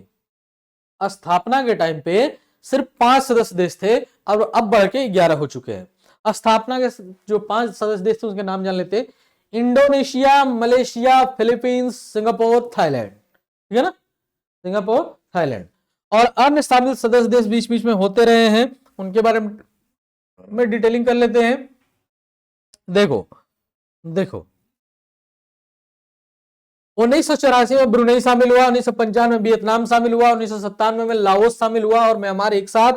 A: स्थापना के टाइम पे सिर्फ 5 सदस्य देश थे और अब बढ़ के 11 हो चुके हैं। स्थापना के जो 5 सदस्य देश थे उसके नाम जान लेते। Indonesia, Malaysia, Philippines, Singapore, Thailand. ठीक है ना, सिंगापुर, थाईलैंड। और अन्य शामिल सदस्य देश बीच बीच में होते रहे हैं, उनके बारे में डिटेलिंग कर लेते हैं। देखो देखो 1984 में ब्रुनेई शामिल हुआ, 1995 में वियतनाम शामिल हुआ, 1997 में लाओस शामिल हुआ और म्यांमार एक साथ,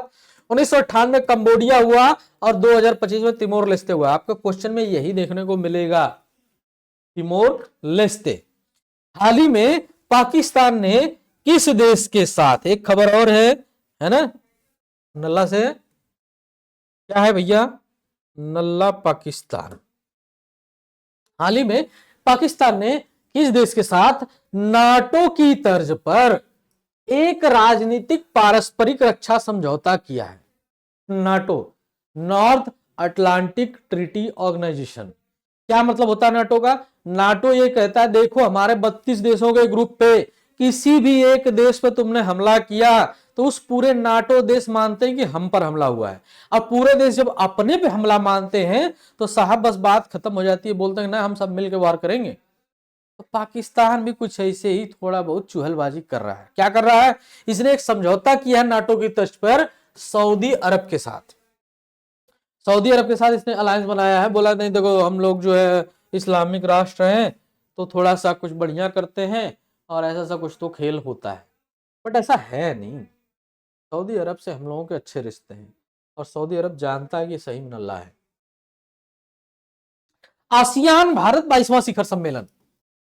A: 1998 में कंबोडिया हुआ और 2025 में तिमोर लेस्ते हुआ। आपका क्वेश्चन में यही देखने को मिलेगा, तिमोर लेस्ते। हाल ही में पाकिस्तान ने किस देश के साथ, एक खबर और है ना, नल्ला से क्या है भैया, नल्ला पाकिस्तान। हाल ही में पाकिस्तान ने किस देश के साथ नाटो की तर्ज पर एक राजनीतिक पारस्परिक रक्षा समझौता किया है? NATO, North Atlantic Treaty Organization. क्या मतलब होता है नाटो का? नाटो ये कहता है देखो हमारे 32 देशों के ग्रुप पे किसी भी एक देश पे तुमने हमला किया तो उस पूरे नाटो देश मानते हैं कि हम पर हमला हुआ है। अब पूरे देश जब अपने पे हमला मानते हैं तो साहब बस बात खत्म हो जाती है, बोलते हैं ना हम सब मिलकर वार करेंगे। तो पाकिस्तान भी कुछ ऐसे ही थोड़ा बहुत चुहलबाजी कर रहा है। क्या कर रहा है? इसने एक समझौता किया है नाटो की तर्ज पर सऊदी अरब के साथ। सऊदी अरब के साथ इसने अलायंस बनाया है, बोला नहीं देखो हम लोग जो है इस्लामिक राष्ट्र हैं तो थोड़ा सा कुछ बढ़िया करते हैं और ऐसा सा कुछ तो खेल होता है, बट ऐसा है नहीं। सऊदी अरब से हम लोगों के अच्छे रिश्ते हैं और सऊदी अरब जानता है कि सही में नल्ला है। आसियान भारत 22वां शिखर सम्मेलन,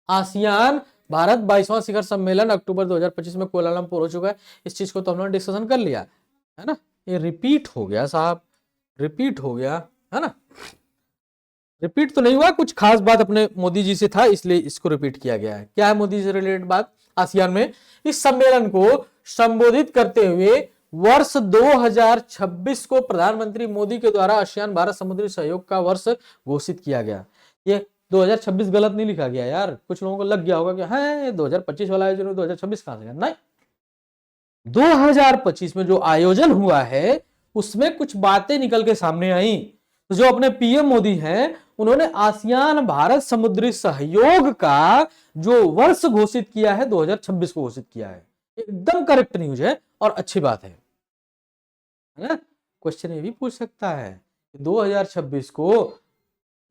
A: आसियान भारत 22वां शिखर सम्मेलन अक्टूबर 2025 में कुआलालंपुर हो चुका है। इस चीज को तो हमने डिस्कशन कर लिया है ना, ये रिपीट हो गया साहब, रिपीट हो गया है ना, रिपीट तो नहीं हुआ, कुछ खास बात अपने मोदी जी से था इसलिए इसको रिपीट किया गया है। क्या है मोदी जी से रिलेटेड बात? आसियान में इस सम्मेलन को संबोधित करते हुए वर्ष 2026 को प्रधानमंत्री मोदी के द्वारा आसियान भारत समुद्री सहयोग का वर्ष घोषित किया गया। ये 2026 गलत नहीं लिखा गया यार, कुछ लोगों को लग गया होगा कि हाँ 2025 वाला आयोजन 2026 कहां से गया, नहीं 2025 में जो आयोजन हुआ है उसमें कुछ बातें निकल के सामने आई। तो जो अपने पीएम मोदी हैं उन्होंने आसियान भारत समुद्री सहयोग का जो वर्ष घोषित किया है 2026 को घोषित किया है। एकदम करेक्ट न्यूज है और अच्छी बात है ना। क्वेश्चन ये भी पूछ सकता है 2026 को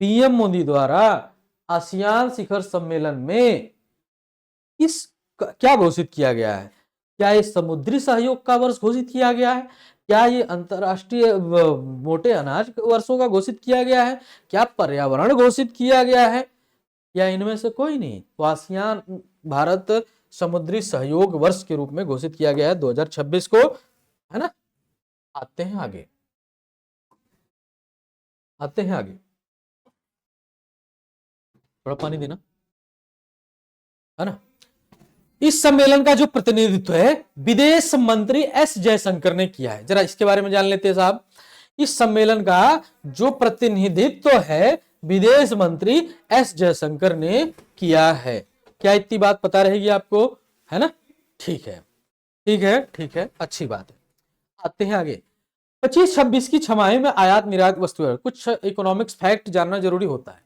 A: पीएम मोदी द्वारा आसियान शिखर सम्मेलन में इस क्या घोषित किया गया है? क्या ये समुद्री सहयोग का वर्ष घोषित किया गया है? क्या ये अंतरराष्ट्रीय मोटे अनाज वर्षों का घोषित किया गया है? क्या पर्यावरण घोषित किया गया है? या इनमें से कोई नहीं? तो आसियान भारत समुद्री सहयोग वर्ष के रूप में घोषित किया गया है 2026 को, है ना। आते हैं आगे, आते हैं आगे, थोड़ा पानी देना, है ना। इस सम्मेलन का जो प्रतिनिधित्व है विदेश मंत्री एस जयशंकर ने किया है। जरा इसके बारे में जान लेते हैं साहब। इस सम्मेलन का जो प्रतिनिधित्व है विदेश मंत्री एस जयशंकर ने किया है। क्या इतनी बात पता रहेगी आपको, है ना? ठीक है, ठीक है, ठीक है, अच्छी बात है। आते हैं आगे। 25-26 की छमाही में आयात निर्यात वस्तु, कुछ इकोनॉमिक्स फैक्ट जानना जरूरी होता है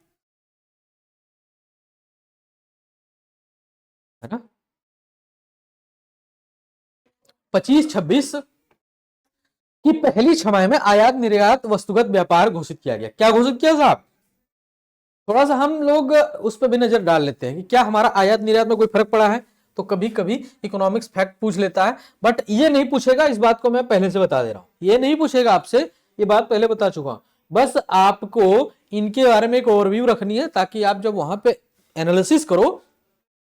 A: ना। 25-26 की पहली छमाही में आयात निर्यात वस्तुगत व्यापार घोषित किया गया। क्या घोषित किया साहब? थोड़ा सा हम लोग उस पर भी नजर डाल लेते हैं कि क्या हमारा आयात निर्यात में कोई फर्क पड़ा है। तो कभी कभी इकोनॉमिक्स फैक्ट पूछ लेता है, बट ये नहीं पूछेगा, इस बात को मैं पहले से बता दे रहा हूं। ये नहीं पूछेगा आपसे, ये बात पहले बता चुका हूं। बस आपको इनके बारे में एक ओवरव्यू रखनी है ताकि आप जब वहां पे एनालिसिस करो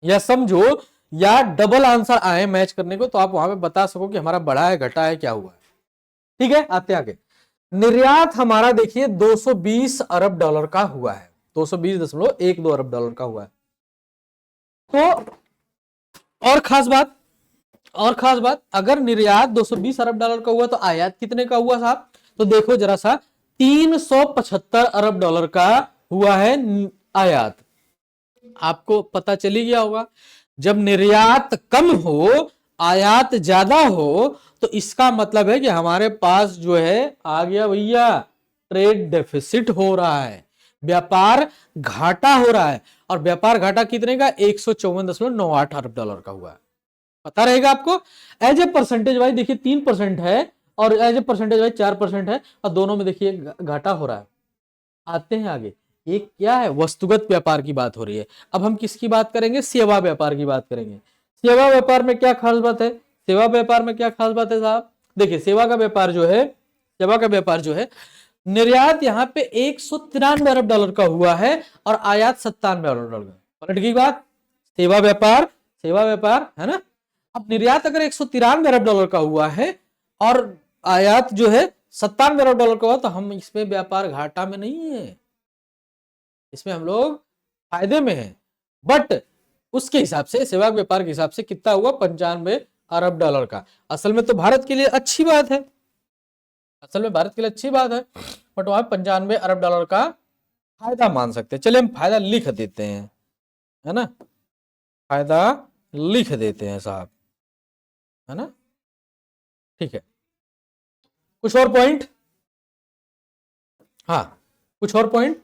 A: या समझो या डबल आंसर आए मैच करने को तो आप वहां पे बता सको कि हमारा बढ़ा है, घटा है, क्या हुआ है। ठीक है, आते आगे। निर्यात हमारा देखिए 220 अरब डॉलर का हुआ है, 220.12 अरब डॉलर का हुआ है। तो और खास बात, और खास बात, अगर निर्यात 220 अरब डॉलर का हुआ तो आयात कितने का हुआ साहब? तो देखो जरा सा, 375 अरब डॉलर का हुआ है आयात। आपको पता चली गया होगा जब निर्यात कम हो आयात ज्यादा हो तो इसका मतलब है कि हमारे पास जो है आ गया भैया ट्रेड डेफिसिट हो रहा है, व्यापार घाटा हो रहा है। और व्यापार घाटा कितने का? 154.98 अरब डॉलर का हुआ है। पता रहेगा आपको। एज ए परसेंटेज वाइज देखिए 3% है और एज ए परसेंटेज वाइज 4% है और दोनों में देखिए घाटा हो रहा है। आते हैं आगे, ये क्या है, वस्तुगत व्यापार की बात हो रही है। अब हम किसकी बात करेंगे, सेवा व्यापार की बात करेंगे। सेवा व्यापार में क्या खास बात है, सेवा व्यापार में क्या खास बात है साहब, देखिए सेवा का व्यापार जो है निर्यात यहाँ पे 193 अरब डॉलर का हुआ है और आयात 97 अरब डॉलर का। पलट गई बात, सेवा व्यापार है ना। अब निर्यात अगर 193 अरब डॉलर का हुआ है और आयात जो है 97 अरब डॉलर का हुआ, तो हम इसमें व्यापार घाटा में नहीं है, इसमें हम लोग फायदे में हैं। बट उसके हिसाब से, सेवा व्यापार के हिसाब से कितना हुआ, 95 अरब डॉलर का। असल में तो भारत के लिए अच्छी बात है, बट वहां 95 अरब डॉलर का फायदा मान सकते हैं। चलिए हम फायदा लिख देते हैं, है ना, फायदा लिख देते हैं साहब, है ना, ठीक है। कुछ और पॉइंट, हाँ कुछ और पॉइंट,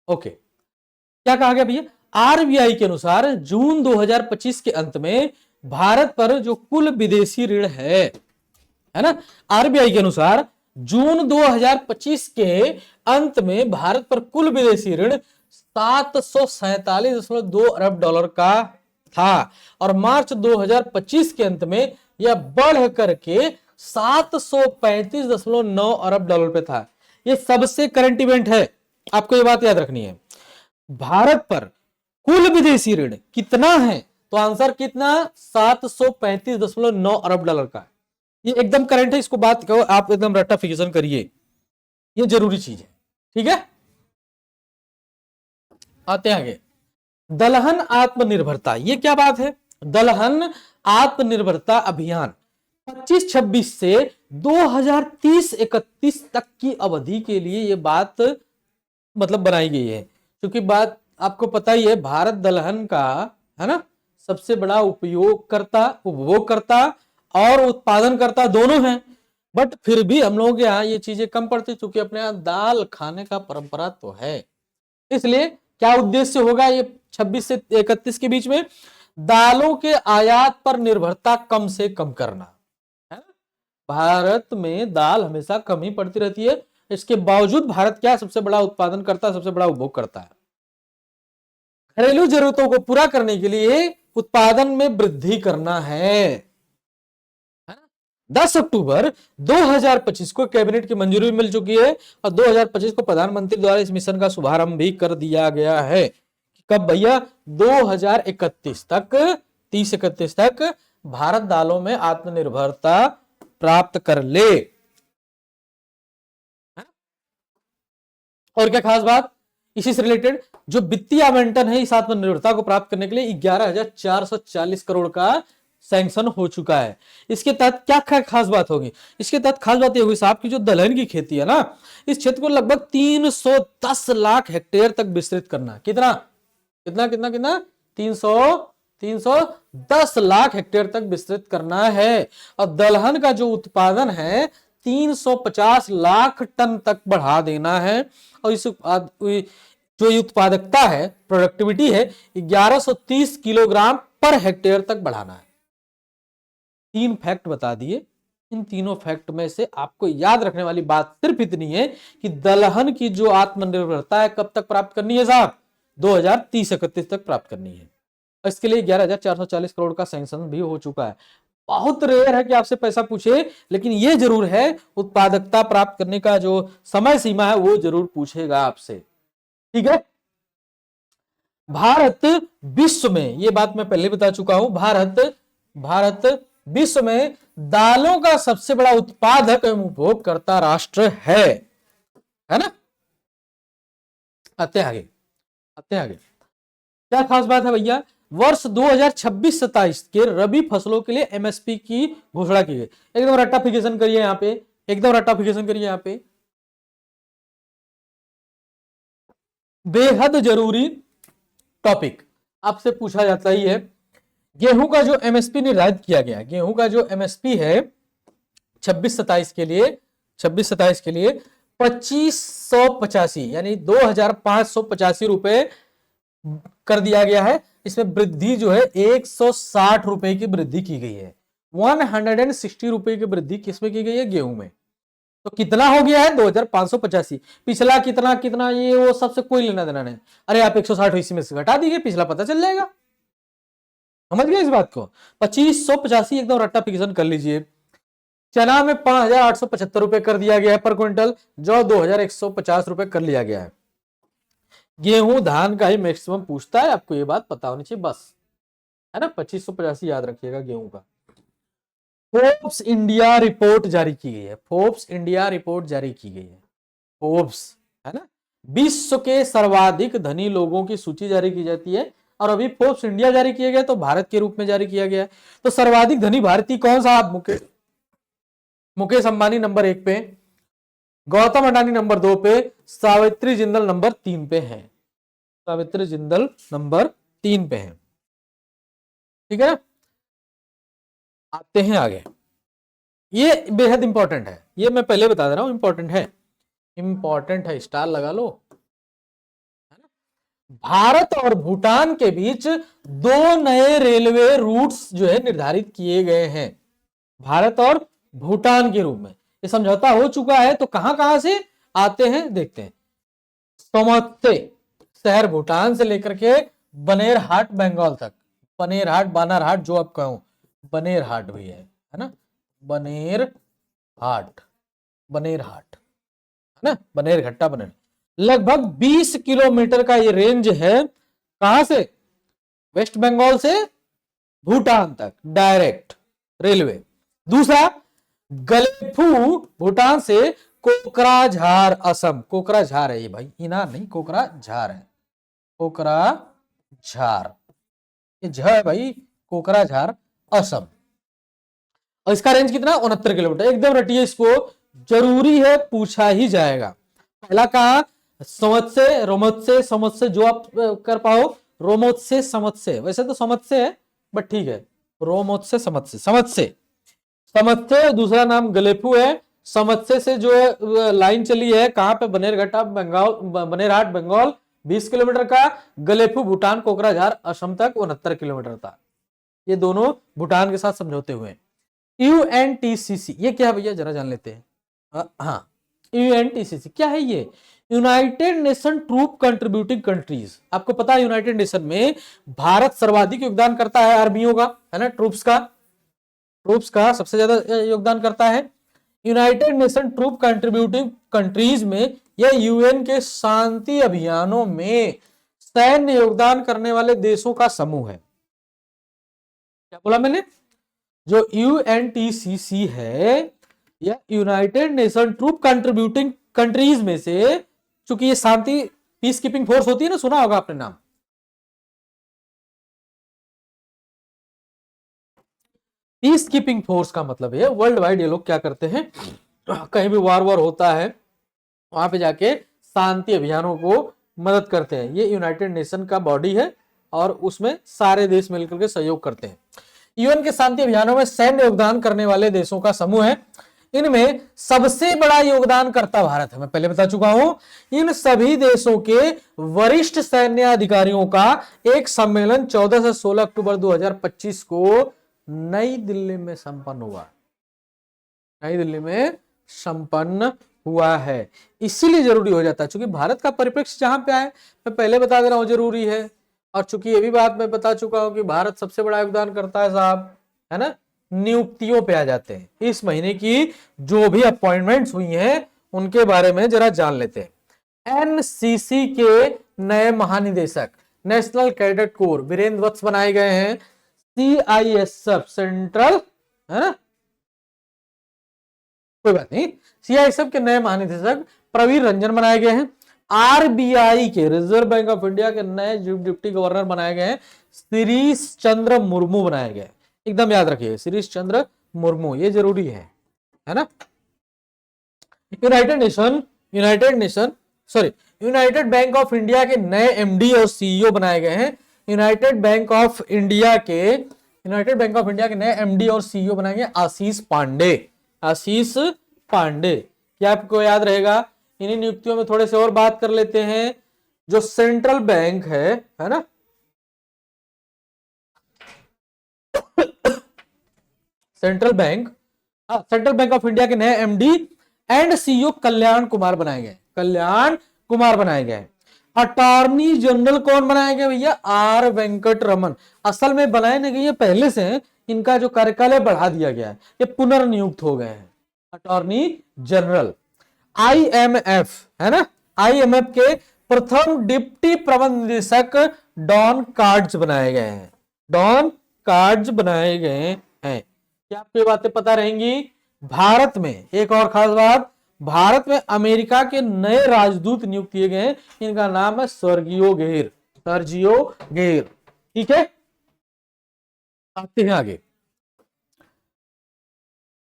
A: ओके। क्या कहा गया भैया, आरबीआई के अनुसार जून 2025 के अंत में भारत पर जो कुल विदेशी ऋण है ना, आरबीआई के अनुसार जून 2025 के अंत में भारत पर कुल विदेशी ऋण 747.2 अरब डॉलर का था और मार्च 2025 के अंत में यह बढ़ करके 735.9 अरब डॉलर पे था। यह सबसे करंट इवेंट है, आपको यह बात याद रखनी है। भारत पर कुल विदेशी ऋण कितना है, तो आंसर कितना, 735.9 अरब डॉलर का। ये एकदम करंट है, इसको बात कहो आप एकदम रट्टाफिकेशन करिए, ये जरूरी चीज है, ठीक है। आते हैं आगे, दलहन आत्मनिर्भरता, ये क्या बात है, दलहन आत्मनिर्भरता अभियान 25-26 से 2030-31 तक की अवधि के लिए ये बात मतलब बनाई गई है। क्योंकि बात आपको पता ही है, भारत दलहन का, है ना, सबसे बड़ा उपभोगकर्ता और उत्पादन करता दोनों हैं। बट फिर भी हम लोगों के यहाँ ये चीजें कम पड़ती, क्योंकि अपने यहाँ दाल खाने का परंपरा तो है। इसलिए क्या उद्देश्य होगा ये 26 से 31 के बीच में, दालों के आयात पर निर्भरता कम से कम करना है। भारत में दाल हमेशा कम ही पड़ती रहती है, इसके बावजूद भारत क्या सबसे बड़ा उत्पादन करता है, सबसे बड़ा उपभोग करता है। घरेलू जरूरतों को पूरा करने के लिए उत्पादन में वृद्धि करना है। 10 अक्टूबर 2025 को कैबिनेट की मंजूरी मिल चुकी है और 2025 को प्रधानमंत्री द्वारा इस मिशन का शुभारंभ भी कर दिया गया है। कब भैया, 2031 तक, 30-31 तक भारत दालों में आत्मनिर्भरता प्राप्त कर ले। और क्या खास बात, इसी से रिलेटेड जो वित्तीय आवंटन है इस आत्मनिर्भरता को प्राप्त करने के लिए 11,440 करोड़ का सैंक्शन हो चुका है। इसके तहत क्या खास बात होगी, इसके तहत खास बात यह होगी साहब की जो दलहन की खेती है ना, इस क्षेत्र को लगभग 310 लाख हेक्टेयर तक विस्तृत करना। कितना 310 लाख हेक्टेयर तक विस्तृत करना है। और दलहन का जो उत्पादन है 350 लाख टन तक बढ़ा देना है। और इस जो उत्पादकता है, प्रोडक्टिविटी है, 1130 किलोग्राम पर हेक्टेयर तक बढ़ाना है। 3 फैक्ट बता दिए। इन तीनों फैक्ट में से आपको याद रखने वाली बात सिर्फ इतनी है कि दलहन की जो आत्मनिर्भरता है कब तक प्राप्त करनी है साहब, 2030-31 तक प्राप्त करनी है। इसके लिए 11,440 करोड़ का सैंक्शन भी हो चुका है। बहुत रेयर है कि आपसे पैसा पूछे, लेकिन यह जरूर है उत्पादकता प्राप्त करने का जो समय सीमा है वो जरूर पूछेगा आपसे, ठीक है। भारत विश्व में, ये बात मैं पहले बता चुका हूं, भारत विश्व में दालों का सबसे बड़ा उत्पादक एवं उपभोगकर्ता राष्ट्र है ना। आते आगे क्या खास बात है भैया, वर्ष 2026-27 के रबी फसलों के लिए एमएसपी की घोषणा की गई। एकदम रट्टाफिकेशन करिए यहां पे, बेहद जरूरी टॉपिक आपसे पूछा जाता ही है। गेहूं का जो एमएसपी निर्धारित किया गया, गेहूं का जो एमएसपी है 26-27 के लिए 2585 यानी 2,585 रुपए कर दिया गया है। इसमें वृद्धि जो है 160 रुपए की वृद्धि की गई है। 160 रुपए की वृद्धि किसमें की गई है? गेहूं में। तो कितना हो गया है? 2585। पिछला कितना कितना ये वो सबसे कोई लेना देना नहीं। अरे आप 160 इसी में से घटा दीजिए, पिछला पता चल जाएगा। समझ गए इस बात को? 2585 एकदम रट्टा फिक्सन कर लीजिए। चना में 5875 रुपए कर दिया गया है पर क्विंटल, जौ 2150 रुपए कर लिया गया है। गेहूं धान का ही मैक्सिमम पूछता है, आपको ये बात पता होनी चाहिए बस, है ना। 2585 याद रखिएगा गेहूं का। फोर्ब्स इंडिया रिपोर्ट जारी की गई है। फोर्ब्स इंडिया रिपोर्ट जारी की गई है। फोर्ब्स, है ना, विश्व के सर्वाधिक धनी लोगों की सूची जारी की जाती है। और अभी फोर्ब्स इंडिया जारी किया गया तो भारत के रूप में जारी किया गया है। तो सर्वाधिक धनी भारतीय कौन सा? आप मुकेश अंबानी नंबर 1 पे, गौतम अडानी नंबर 2 पे, सावित्री जिंदल नंबर 3 पे है। सावित्री जिंदल नंबर 3 पे है। ठीक है, आते हैं आगे। ये बेहद इंपॉर्टेंट है, ये मैं पहले बता दे रहा हूं, इंपॉर्टेंट है, इंपॉर्टेंट है, स्टार लगा लो। भारत और भूटान के बीच 2 नए रेलवे रूट्स जो है निर्धारित किए गए हैं, भारत और भूटान के रूप में। ये समझौता हो चुका है। तो कहां कहां से आते हैं देखते हैं। सोमत्से शहर भूटान से लेकर के बनेरहाट बंगाल तक, बनेरहाट बानरहाट जो आप कहो, बनेरहाट भी है ना, बनेरहाट, बनेरहाट, है ना, बनेरघट्टा बनेर। लगभग 20 किलोमीटर का ये रेंज है। कहां से? वेस्ट बंगाल से भूटान तक डायरेक्ट रेलवे। दूसरा, गलेफू भूटान से कोकराझार असम, कोकराझार है ये भाई, इनार नहीं, कोकराझार है, कोकराझार, ये झ है भाई, कोकराझार असम। और इसका रेंज कितना? 69 किलोमीटर। एकदम रटिए इसको, जरूरी है, पूछा ही जाएगा। पहला कहा? समत्से, रोमत्से, समत्से जो आप कर पाओ, रोमोत्से समत्से, वैसे तो समत्से है बट ठीक है, रोमोत्से समत्से, समत्से, समत्से। दूसरा नाम गलेफू है। समत्से से जो लाइन चली है कहां पे? बनेरघट्टा बंगाल, बनेरहाट बंगाल 20 किलोमीटर का, गलेफू भूटान कोकराझार असम तक 69 किलोमीटर था। ये दोनों भूटान के साथ समझौते हुए। यूएनटीसीसी ये क्या है भैया, जरा जान लेते हैं। हाँ, यूएनटीसीसी क्या है? ये United Nation Troop Contributing Countries. आपको पता है यूनाइटेड नेशन में भारत सर्वाधिक योगदान करता है आर्मियों का, है ना, ट्रूप्स का सबसे ज्यादा योगदान करता है। United Nation Troop Contributing Countries में यह यूएन के शांति अभियानों में सैन्य योगदान करने वाले देशों का समूह है। क्या बोला मैंने? जो यूएनटीसीसी है या United Nation Troop Contributing Countries में से, चूंकि ये शांति पीस कीपिंग फोर्स होती है ना, सुना होगा आपने नाम। पीस कीपिंग फोर्स का मतलब है वर्ल्ड वाइड ये लोग क्या करते हैं, कहीं भी वार होता है वहां पे जाके शांति अभियानों को मदद करते हैं। ये यूनाइटेड नेशन का बॉडी है और उसमें सारे देश मिलकर के सहयोग करते हैं। यूएन के शांति अभियानों में सैन्य योगदान करने वाले देशों का समूह है। इनमें सबसे बड़ा योगदानकर्ता भारत है, मैं पहले बता चुका हूं। इन सभी देशों के वरिष्ठ सैन्य अधिकारियों का एक सम्मेलन 14 से 16 अक्टूबर 2025 को नई दिल्ली में संपन्न हुआ, नई दिल्ली में संपन्न हुआ है। इसीलिए जरूरी हो जाता है, क्योंकि भारत का परिप्रेक्ष्य जहां पे आए, मैं पहले बता दे रहा हूं, जरूरी है। और चूंकि ये भी बात मैं बता चुका हूं कि भारत सबसे बड़ा योगदान करता है साहब, है ना, नियुक्तियों पे आ जाते हैं। इस महीने की जो भी अपॉइंटमेंट्स हुई हैं उनके बारे में जरा जान लेते हैं। एनसीसी के नए महानिदेशक नेशनल कैडेट कोर वीरेंद्र वत्स बनाए गए हैं। सीआईएसएफ सेंट्रल, है ना, कोई बात नहीं, सीआईएसएफ के नए महानिदेशक प्रवीर रंजन बनाए गए हैं। आरबीआई के, रिजर्व बैंक ऑफ इंडिया के नए डिप्टी गवर्नर बनाए गए हैं शिरीष चंद्र मुर्मू बनाए गए। एकदम याद रखिए, शिरीष चंद्र मुर्मू, ये जरूरी है ना। यूनाइटेड बैंक ऑफ इंडिया के नए एमडी और सीईओ बनाए गए हैं। यूनाइटेड बैंक ऑफ इंडिया के नए एमडी और सीईओ बनाए गए आशीष पांडे। आशीष पांडे, क्या आपको याद रहेगा? इन्हीं नियुक्तियों में थोड़े से और बात कर लेते हैं। जो सेंट्रल बैंक है ना, सेंट्रल बैंक ऑफ इंडिया के नए एमडी एंड सीईओ कल्याण कुमार बनाए गए। कल्याण कुमार बनाए गए। अटॉर्नी जनरल कौन बनाए गए भैया? आर वेंकट रमन। असल में बनाए नहीं गए, पहले से हैं, इनका जो कार्यकाल है बढ़ा दिया गया है, ये पुनर्नियुक्त हो गए हैं अटॉर्नी जनरल। आईएमएफ है ना, आईएमएफ के प्रथम डिप्टी प्रबंध निदेशक डॉन कार्ड्स बनाए गए हैं। डॉन कार्ड्स बनाए गए हैं। क्या आपको ये बातें पता रहेंगी? भारत में एक और खास बात, भारत में अमेरिका के नए राजदूत नियुक्त किए गए हैं। इनका नाम है सर्जियो गेर। सर्जियो गेर। ठीक है, आते हैं आगे।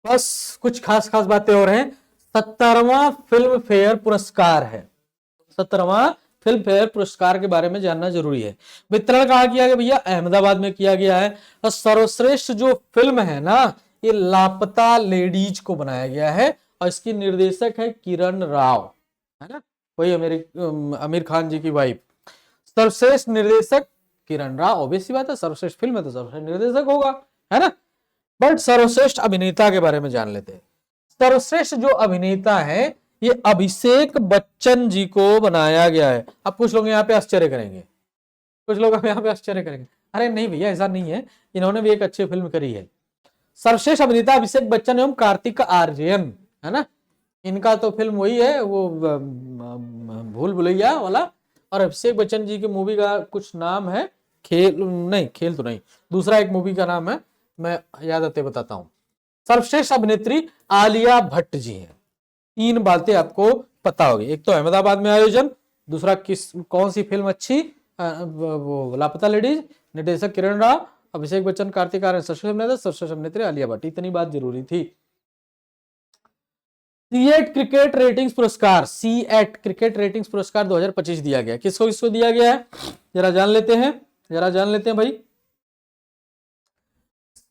A: बस कुछ खास खास बातें और हैं। 17वां फिल्म फेयर पुरस्कार है। 17वां फिल्म फेयर पुरस्कार के बारे में जानना जरूरी है। वितरण कहां किया गया भैया? अहमदाबाद में किया गया है। और सर्वश्रेष्ठ जो फिल्म है ना, ये लापता लेडीज को बनाया गया है और इसकी निर्देशक है किरण राव, है ना, वही आमिर खान जी की वाइफ। सर्वश्रेष्ठ निर्देशक किरण राव, ऑब्वियस सी बात है, सर्वश्रेष्ठ फिल्म है तो सर्वश्रेष्ठ निर्देशक होगा, है ना। बट सर्वश्रेष्ठ अभिनेता के बारे में जान लेते हैं। सर्वश्रेष्ठ जो अभिनेता है ये अभिषेक बच्चन जी को बनाया गया है। अब कुछ लोग यहाँ पे आश्चर्य करेंगे, कुछ लोग यहाँ पे आश्चर्य करेंगे, अरे नहीं भैया ऐसा नहीं है, इन्होंने भी एक अच्छी फिल्म करी है। सर्वश्रेष्ठ अभिनेता अभिषेक बच्चन एवं कार्तिक आर्यन, है ना, इनका तो फिल्म वही है वो भूल भुलैया वाला। और अभिषेक बच्चन जी की मूवी का कुछ नाम है, खेल नहीं, खेल तो नहीं, दूसरा एक मूवी का नाम है, मैं याद आते बताता हूं। सर्वश्रेष्ठ अभिनेत्री आलिया भट्ट जी हैं। 3 बातें आपको पता होगी, एक तो अहमदाबाद में आयोजन, दूसरा कौन सी फिल्म अच्छी, वो लापता लेडीज, निर्देशक किरण राव, अभिषेक बच्चन, कार्तिक आर्यन सर्वश्रेष्ठ अभिनेत्री आलिया भट्ट। इतनी बात जरूरी थी। सीएट क्रिकेट रेटिंग्स पुरस्कार, सीएट क्रिकेट रेटिंग्स पुरस्कार 2025 दिया गया। किसको किसको दिया गया है जरा जान लेते हैं, जरा जान लेते हैं भाई।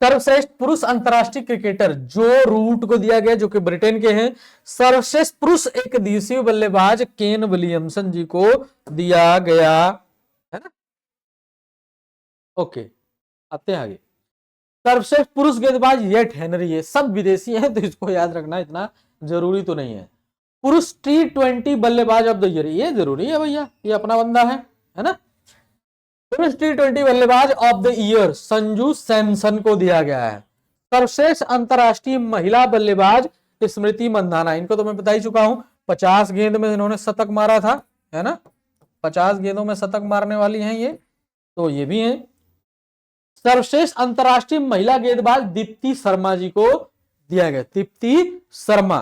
A: सर्वश्रेष्ठ पुरुष अंतरराष्ट्रीय क्रिकेटर जो रूट को दिया गया, जो कि ब्रिटेन के हैं। सर्वश्रेष्ठ पुरुष एक दिवसीय बल्लेबाज केन विलियमसन जी को दिया गया, है ना। ओके, आते हैं आगे। सर्वश्रेष्ठ पुरुष गेंदबाज येट हेनरी है। सब विदेशी हैं तो इसको याद रखना इतना जरूरी तो नहीं है। पुरुष T20 बल्लेबाज ऑफ द ईयर, ये जरूरी है भैया, ये अपना बंदा है ना। पुरुष T20 बल्लेबाज of the year Sanju Samson को दिया गया है। सर्वश्रेष्ठ अंतरराष्ट्रीय महिला बल्लेबाज स्मृति मंधाना, इनको तो मैं बता ही चुका हूं, 50 गेंद में इन्होंने शतक मारा था, है ना, 50 गेंदों में शतक मारने वाली हैं ये, तो ये भी हैं। सर्वश्रेष्ठ अंतरराष्ट्रीय महिला गेंदबाज दीप्ति शर्मा जी को दिया गया, दीप्ति शर्मा,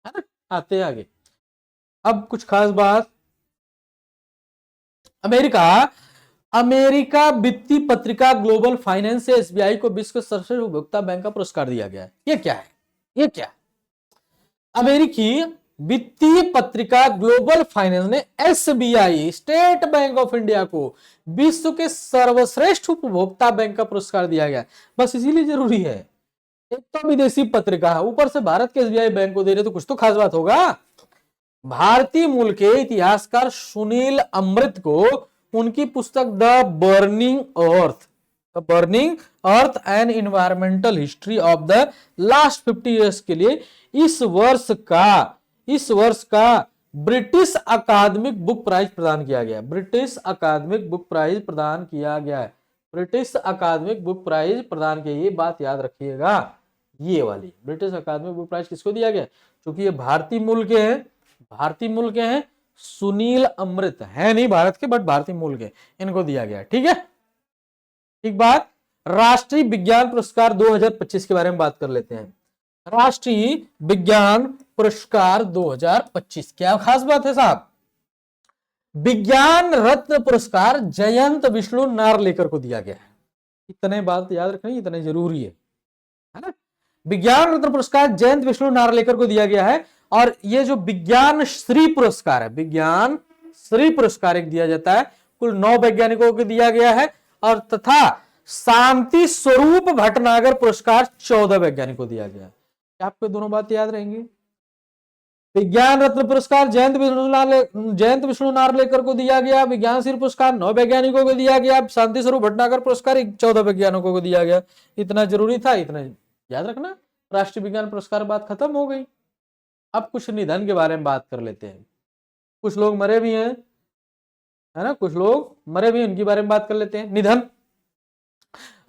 A: है ना। आते आगे। अब कुछ खास बात, अमेरिका वित्तीय पत्रिका ग्लोबल फाइनेंस से एसबीआई को विश्व के सर्वश्रेष्ठ उपभोक्ता बैंक का पुरस्कार दिया गया है। ये क्या है, ये क्या है? अमेरिकी वित्तीय पत्रिका ग्लोबल फाइनेंस ने SBI, state bank of India को विश्व के सर्वश्रेष्ठ उपभोक्ता बैंक का पुरस्कार दिया गया। बस इसीलिए जरूरी है, एक तो विदेशी पत्रिका है, ऊपर से भारत के एसबीआई बैंक को दे रहे, तो कुछ तो खास बात होगा। भारतीय मूल के इतिहासकार सुनील अमृत को उनकी पुस्तक the burning earth and environmental history of the last 50 years के लिए इस वर्ष का ब्रिटिश अकादमिक बुक प्राइज प्रदान किया गया। ब्रिटिश अकादमिक बुक प्राइज प्रदान किया गया है, ब्रिटिश अकादमिक बुक प्राइज प्रदान किया, ये बात याद रखिएगा, ये वाली ब्रिटिश अकादमिक बुक प्राइज किसको दिया गया? क्योंकि ये भारतीय मूल के हैं, भारतीय मूल के हैं, सुनील अमृत है नहीं भारत के बट भारतीय मूल के, इनको दिया गया। ठीक है, ठीक बात। राष्ट्रीय विज्ञान पुरस्कार 2025 के बारे में बात कर लेते हैं। राष्ट्रीय विज्ञान पुरस्कार 2025 क्या खास बात है साहब? विज्ञान रत्न पुरस्कार जयंत विष्णु नार्लेकर को दिया गया है। इतने बात याद रखनी, इतने जरूरी है ना। विज्ञान रत्न पुरस्कार जयंत विष्णु नार्लेकर को दिया गया है। और ये जो विज्ञान श्री पुरस्कार है, विज्ञान श्री पुरस्कार एक दिया जाता है, कुल 9 वैज्ञानिकों को दिया गया है। और तथा शांति स्वरूप भटनागर पुरस्कार 14 वैज्ञानिकों को दिया गया है। क्या आपको दोनों बात याद रहेंगी? विज्ञान रत्न पुरस्कार जयंत विष्णु नार्लेकर को दिया गया। विज्ञान श्री पुरस्कार 9 वैज्ञानिकों को दिया गया। शांति स्वरूप भटनागर पुरस्कार 14 वैज्ञानिकों को दिया गया। इतना जरूरी था, इतना याद रखना। राष्ट्रीय विज्ञान पुरस्कार बात खत्म हो गई। अब कुछ निधन के बारे में बात कर लेते हैं। कुछ लोग मरे भी हैं, है ना, कुछ लोग मरे भी हैं, उनके बारे में बात कर लेते हैं। निधन,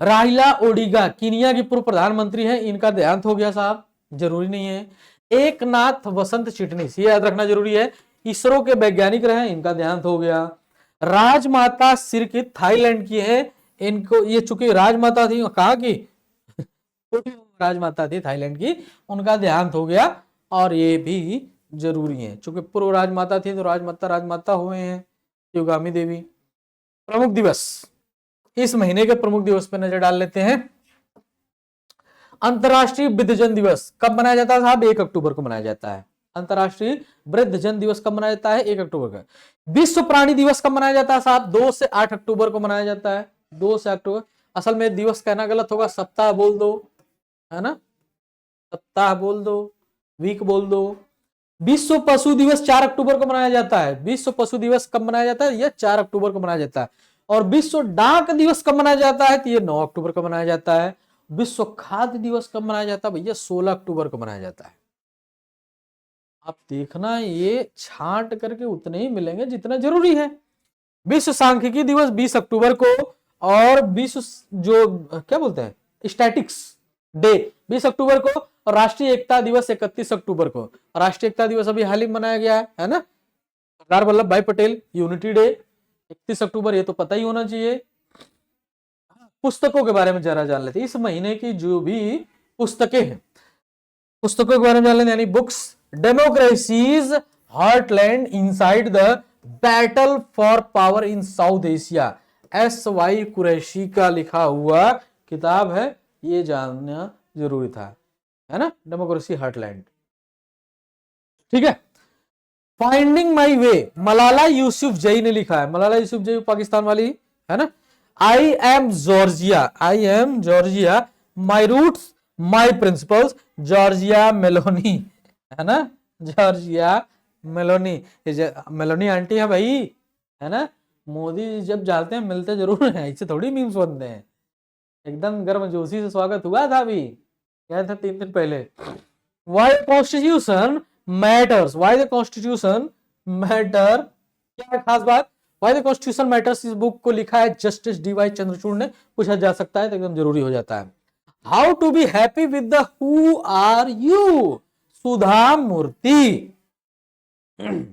A: राइला ओडिगा कीनिया की पूर्व प्रधानमंत्री हैं, इनका देहांत हो गया साहब, जरूरी नहीं है। एकनाथ वसंत चिटनिस, ये याद रखना जरूरी है, इसरो के वैज्ञानिक रहे, इनका देहांत हो गया। राजमाता सिरकित थाईलैंड की है, इनको ये चूंकि राजमाता थी, कहा कि राजमाता थी थाईलैंड की, उनका देहांत हो गया। और ये भी जरूरी है, चूंकि पूर्व राजमाता थी तो राजमाता हुए हैं शिवगामी देवी। प्रमुख दिवस, इस महीने के प्रमुख दिवस पर नजर डाल लेते हैं। अंतरराष्ट्रीय वृद्धजन दिवस कब मनाया जाता है साहब? 1 अक्टूबर को मनाया जाता है। अंतरराष्ट्रीय वृद्धजन दिवस कब मनाया जाता है? 1 अक्टूबर का। विश्व प्राणी दिवस कब मनाया जाता है साहब? 2 से 8 अक्टूबर को मनाया जाता है। 2 से 8 अक्टूबर, असल में दिवस कहना गलत होगा, सप्ताह बोल दो, है ना, सप्ताह बोल दो, वीक बोल दो। विश्व पशु दिवस 4 अक्टूबर को मनाया जाता है। विश्व पशु दिवस कब मनाया जाता है? यह 4 अक्टूबर को मनाया जाता है। और विश्व डाक दिवस कब मनाया जाता है? तो ये 9 अक्टूबर को मनाया जाता है। विश्व खाद्य दिवस कब मनाया जाता है? भैया 16 अक्टूबर को मनाया जाता है। आप देखना, ये छांट करके उतने ही मिलेंगे जितना जरूरी है। विश्व सांख्यिकी दिवस 20 अक्टूबर को, और विश्व जो क्या बोलते हैं स्टैटिक्स डे 20 अक्टूबर को, और राष्ट्रीय एकता दिवस 31 अक्टूबर को। राष्ट्रीय एकता दिवस अभी हाल ही मनाया गया है ना, सरदार वल्लभ भाई पटेल यूनिटी डे 31 अक्टूबर, ये तो पता ही होना चाहिए। पुस्तकों के बारे में जरा जान लेते हैं। इस महीने की जो भी पुस्तकें हैं, पुस्तकों के बारे में जान लेते, यानी books. Democracies heartland inside the battle for power in south Asia, SY Qureshi का लिखा हुआ किताब है, ये जानना जरूरी था, है ना, डेमोक्रेसी हार्टलैंड। ठीक है। Finding my way, Malala Yousafzai ने लिखा है। मलाला यूसुफजई पाकिस्तान वाली, है ना। I am Giorgia, my roots my principles, Giorgia Meloni, है ना, जॉर्जिया मेलोनी। मेलोनी आंटी है भाई, है ना। मोदी जब जाते हैं मिलते जरूर हैं, इससे थोड़ी मीम्स बनते हैं। एकदम गर्मजोशी से स्वागत हुआ था अभी, क्या था 3 दिन पहले। Why constitution matters, why the constitution matter, क्या खास बात? वाई द कॉन्स्टिट्यूशन मैटर्स, इस बुक को लिखा है जस्टिस DY चंद्रचूड़ ने। पूछा जा सकता है तो एकदम जरूरी हो जाता है। How to be happy with the who are you, Sudha Murty. ये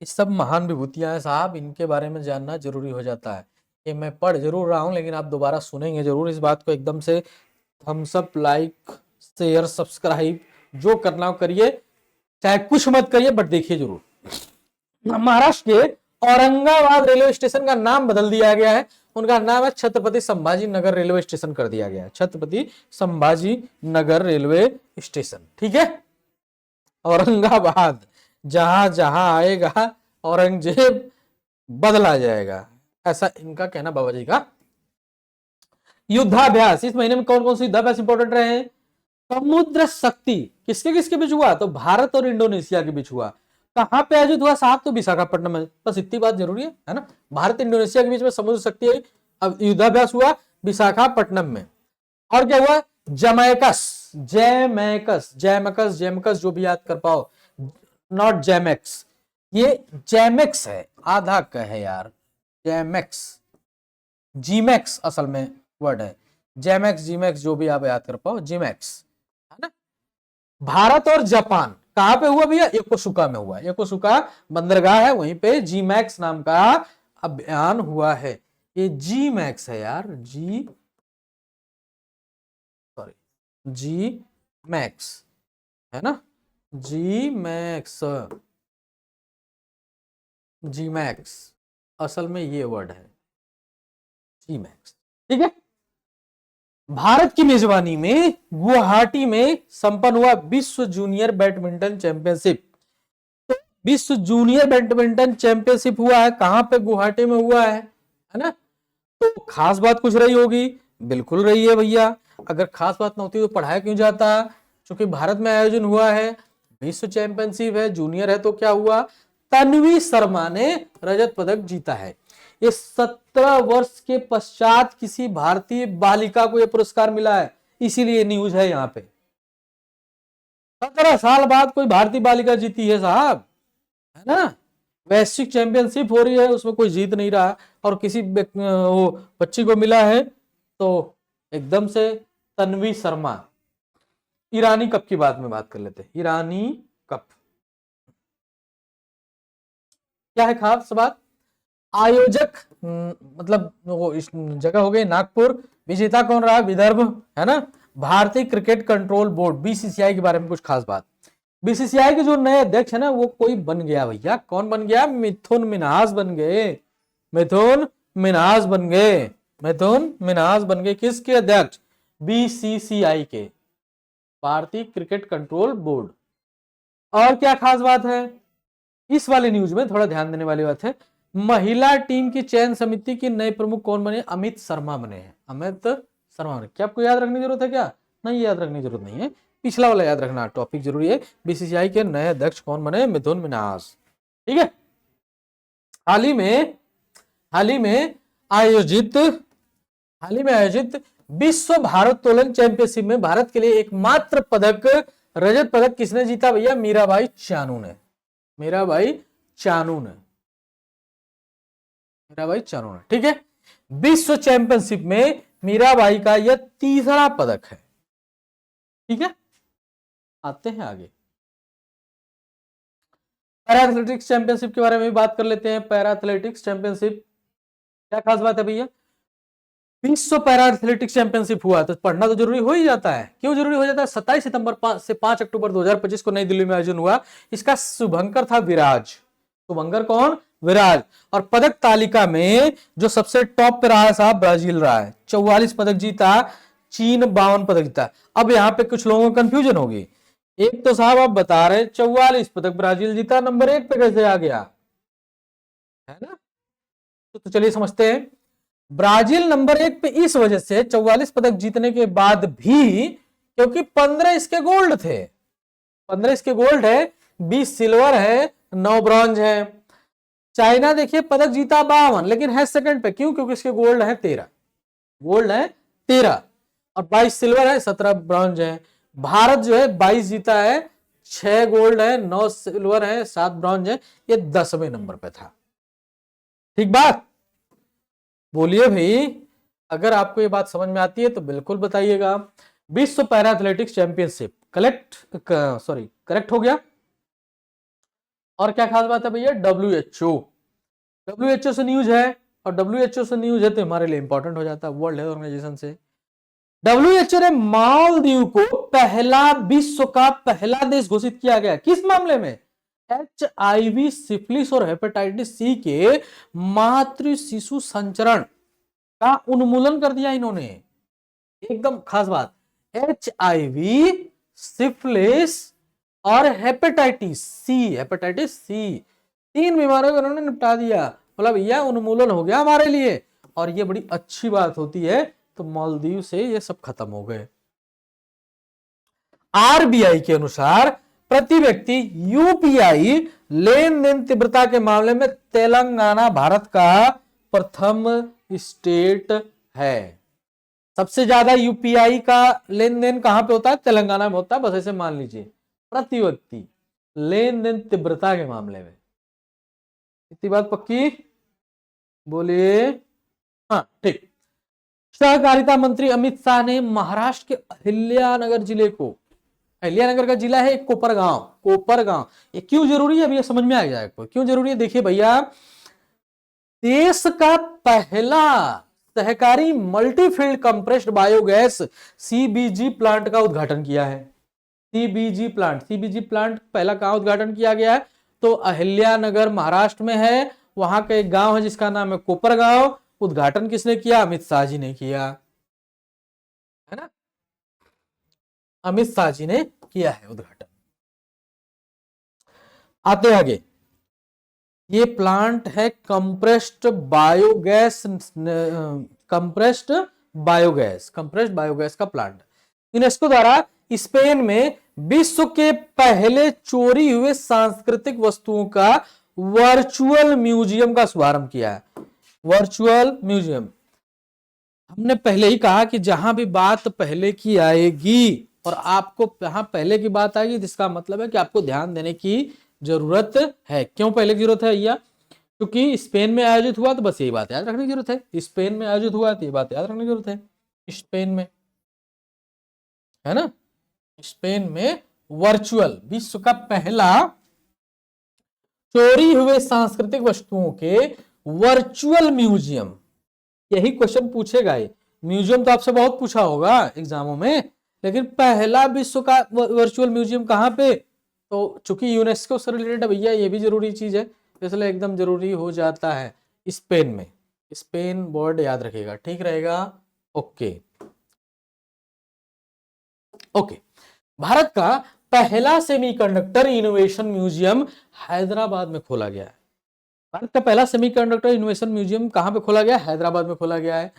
A: सब महान विभूतियां हैं साहब, इनके बारे में जानना जरूरी हो जाता है। ये मैं पढ़ जरूर रहा हूं, लेकिन आप दोबारा सुनेंगे जरूर इस बात को। एकदम से thumbs up, like, share, subscribe, जो करना हो करिए, चाहे कुछ मत करिए, बट देखिए जरूर। महाराष्ट्र के औरंगाबाद रेलवे स्टेशन का नाम बदल दिया गया है। उनका नाम है छत्रपति संभाजी नगर रेलवे स्टेशन कर दिया गया है। छत्रपति संभाजी नगर रेलवे स्टेशन, ठीक है। औरंगाबाद, जहां जहां आएगा औरंगजेब बदला जाएगा, ऐसा इनका कहना बाबा जी का। युद्धाभ्यास, इस महीने में कौन कौन से युद्धाभ्यास इंपॉर्टेंट रहे हैं? समुद्र शक्ति किसके किसके बीच हुआ? तो भारत और इंडोनेशिया के बीच हुआ। कहां पे आयोजित हुआ साहब? तो विशाखापट्टनम में। बस इतनी बात जरूरी है ना। भारत इंडोनेशिया के बीच में समुद्र शक्ति अब युद्धाभ्यास हुआ विशाखापट्टनम में। और क्या हुआ? जमैकस, जो भी याद कर पाओ, नॉट जैमेक्स, ये जैमेक्स है, आधा का है यार, जैमेक्स, जीमैक्स असल में वर्ड है, जैमेक्स, जीमैक्स, जो भी आप याद कर पाओ, जीमैक्स, है ना। भारत और जापान कहां पे हुआ भैया? योकोसुका में हुआ। योकोसुका बंदरगाह है, वहीं पे जीमैक्स नाम का अभियान हुआ है। ये जीमैक्स है यार, जी मैक्स, है ना, जी मैक्स, असल में ये वर्ड है जी मैक्स, ठीक है। भारत की मेजबानी में गुवाहाटी में संपन्न हुआ विश्व जूनियर बैडमिंटन चैंपियनशिप। तो विश्व जूनियर बैडमिंटन चैंपियनशिप हुआ है कहां पे? गुवाहाटी में हुआ है ना। तो खास बात कुछ रही होगी? बिल्कुल रही है भैया। अगर खास बात ना होती तो पढ़ाया क्यों जाता? क्योंकि भारत में आयोजन हुआ है, विश्व चैंपियनशिप है, जूनियर है, तो क्या हुआ, तन्वी शर्मा ने रजत पदक जीता है। ये 17 वर्ष के पश्चात किसी भारतीय बालिका को यह पुरस्कार मिला है, इसीलिए न्यूज है यहां पे। 17 साल बाद कोई भारतीय बालिका जीती है साहब, है ना। वैश्विक चैंपियनशिप हो रही है, उसमें कोई जीत नहीं रहा और किसी वो बच्ची को मिला है, तो एकदम से तन्वी शर्मा। ईरानी कप की बात में बात कर लेते हैं। ईरानी कप क्या है खास बात, आयोजक मतलब वो इस जगह हो गई नागपुर, विजेता कौन रहा, विदर्भ, है ना। भारतीय क्रिकेट कंट्रोल बोर्ड बीसीसीआई के बारे में कुछ खास बात, बीसीसीआई के जो नए अध्यक्ष है ना, वो कोई बन गया भैया, कौन बन गया, मिथुन मिन्हास बन गए, मिथुन मिन्हास बन गए, मिथुन मिन्हास बन गए। किसके अध्यक्ष, बीसीसीआई के, भारतीय क्रिकेट कंट्रोल बोर्ड। और क्या खास बात है इस वाली न्यूज में, थोड़ा ध्यान देने वाली बात है, महिला टीम की चयन समिति के नए प्रमुख कौन बने, अमित शर्मा बने हैं, अमित शर्मा बने। क्या आपको याद रखने की जरूरत है, क्या नहीं याद रखने की जरूरत नहीं है, पिछला वाला याद रखना टॉपिक जरूरी है। बीसीसीआई के नए अध्यक्ष कौन बने, मिथुन मिन्हास, ठीक है। हाल ही में आयोजित विश्व भारोत्तोलन चैंपियनशिप में भारत के लिए एकमात्र पदक, रजत पदक किसने जीता भैया, मीराबाई चानू ने, मीराबाई चानू ने, मीराबाई चानू ने, ठीक है। विश्व चैंपियनशिप में मीराबाई का यह तीसरा पदक है, ठीक है। आते हैं आगे, पैरा एथलेटिक्स चैंपियनशिप के बारे में भी बात कर लेते हैं। पैरा एथलेटिक्स चैंपियनशिप क्या खास बात है भैया, विश्व पैरा एथलेटिक्स चैंपियनशिप हुआ तो पढ़ना तो जरूरी हो ही जाता है। क्यों जरूरी हो जाता है, 27 सितंबर से 5 अक्टूबर 2025 को नई दिल्ली में आयोजन हुआ। इसका शुभंकर था विराज, शुभंकर कौन, विराज। और पदक तालिका में जो सबसे टॉप पे रहा है साहब, ब्राजील रहा है, 44 पदक जीता, चीन 52 पदक जीता। अब यहाँ पे कुछ लोगों को कंफ्यूजन होगी, एक तो साहब आप बता रहे 44 पदक ब्राजील जीता, नंबर 1 पे कैसे आ गया, है ना। तो चलिए समझते हैं, ब्राजील नंबर 1 पे इस वजह से 44 पदक जीतने के बाद भी, क्योंकि 15 इसके गोल्ड थे, 15 इसके गोल्ड है, 20 सिल्वर है, 9 ब्रॉन्ज है। चाइना देखिए पदक जीता 52 लेकिन है सेकंड पे, क्यों, क्योंकि इसके गोल्ड है 13, गोल्ड है 13 और 22 सिल्वर है, 17 ब्रॉन्ज है। भारत जो है 22 जीता है, 6 गोल्ड है, 9 सिल्वर है, 7 ब्रॉन्ज है, ये 10वें नंबर पे था, ठीक बात। बोलिए भाई, अगर आपको ये बात समझ में आती है तो बिल्कुल बताइएगा। विश्व पैरा एथलेटिक्स चैंपियनशिप करेक्ट हो गया। और क्या खास बात है भैया, डब्ल्यूएचओ से न्यूज है, और डब्ल्यूएचओ से न्यूज है तो हमारे लिए इंपॉर्टेंट हो जाता है, वर्ल्ड हेल्थ ऑर्गेनाइजेशन से। डब्ल्यूएचओ ने मालदीव को पहला, विश्व का पहला देश घोषित किया गया, किस मामले में, HIV, सिफिलिस और हेपेटाइटिस सी के मातृ शिशु संचरण का उन्मूलन कर दिया इन्होंने, एकदम खास बात। HIV, सिफिलिस और हेपेटाइटिस सी 3 बीमारियों को इन्होंने निपटा दिया, मतलब यह उन्मूलन हो गया हमारे लिए, और ये बड़ी अच्छी बात होती है। तो मालदीव से ये सब खत्म हो गए। RBI के अनुसार प्रति व्यक्ति UPI लेन देन तीव्रता के मामले में तेलंगाना भारत का प्रथम स्टेट है। सबसे ज्यादा UPI का लेन देन कहां पे होता है, तेलंगाना में होता है, बस ऐसे मान लीजिए, प्रति व्यक्ति लेन देन तीव्रता के मामले में। इतनी बात पक्की, बोलिए हाँ, ठीक। सहकारिता मंत्री अमित शाह ने महाराष्ट्र के अहिल्यानगर जिले को, अहिल्यानगर का जिला है कोपरगांव, ये क्यों जरूरी है अभी ये समझ में आ जाएगा क्यों जरूरी है। देखिए भैया, देश का पहला सहकारी multifield compressed biogas CBG plant का उद्घाटन किया है। CBG प्लांट पहला कहां उद्घाटन किया गया है, तो अहिल्यानगर महाराष्ट्र में है, वहां का एक गांव है जिसका नाम है कोपरगांव। उद्घाटन किसने किया, अमित शाह जी ने किया, है ना, अमित शाह जी ने किया है उद्घाटन। आते आगे, ये प्लांट है कंप्रेस्ड बायोगैस का प्लांट। यूनेस्को द्वारा स्पेन में विश्व के पहले चोरी हुए सांस्कृतिक वस्तुओं का वर्चुअल म्यूजियम का शुभारंभ किया है। वर्चुअल म्यूजियम, हमने पहले ही कहा कि जहां भी बात पहले की आएगी और आपको यहां पहले की बात आएगी, जिसका मतलब है कि आपको ध्यान देने की जरूरत है। क्यों पहले की जरूरत है भैया? क्योंकि स्पेन में आयोजित हुआ, तो बस यही बात याद रखने की जरूरत है। स्पेन में आयोजित हुआ तो ये बात याद रखने की जरूरत है। स्पेन में, है ना, स्पेन में वर्चुअल, विश्व का पहला चोरी हुए सांस्कृतिक वस्तुओं के वर्चुअल म्यूजियम। यही क्वेश्चन पूछेगा ये। म्यूजियम तो आपसे बहुत पूछा होगा एग्जामों में, लेकिन पहला विश्व का वर्चुअल म्यूजियम कहां पे? तो चूंकि यूनेस्को से रिलेटेड है भैया, ये भी जरूरी चीज है, इसलिए एकदम जरूरी हो जाता है। स्पेन में, स्पेन वर्ड याद रखिएगा, ठीक रहेगा। Okay okay. भारत का पहला सेमीकंडक्टर इनोवेशन म्यूजियम हैदराबाद में खोला गया है। भारत का पहला सेमीकंडक्टर इनोवेशन म्यूजियम कहां पे खोला गया? हैदराबाद में खोला गया है।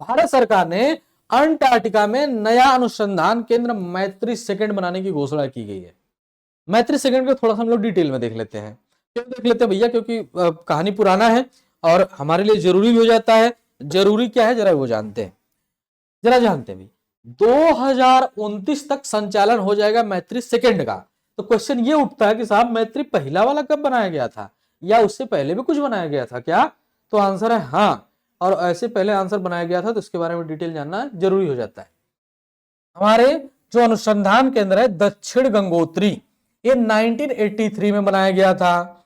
A: भारत सरकार ने अंटार्कटिका में नया अनुसंधान केंद्र मैत्री सेकंड बनाने की घोषणा की गई है। मैत्री सेकंड को थोड़ा सा हम लोग डिटेल में देख लेते हैं। क्यों देख लेते हैं भैया? क्योंकि कहानी पुराना है और हमारे लिए जरूरी भी हो जाता है। जरूरी क्या है जरा वो जानते हैं, जरा जानते हैं भाई। 2029 तक संचालन हो जाएगा मैत्री सेकंड का। तो क्वेश्चन ये उठता है कि साहब मैत्री पहला वाला कब बनाया गया था, या उससे पहले भी कुछ बनाया गया था क्या? तो आंसर है हाँ, और ऐसे पहले आंसर बनाया गया था, तो इसके बारे में डिटेल जानना जरूरी हो जाता है। हमारे जो अनुसंधान केंद्र है दक्षिण गंगोत्री, ये 1983 में बनाया गया था।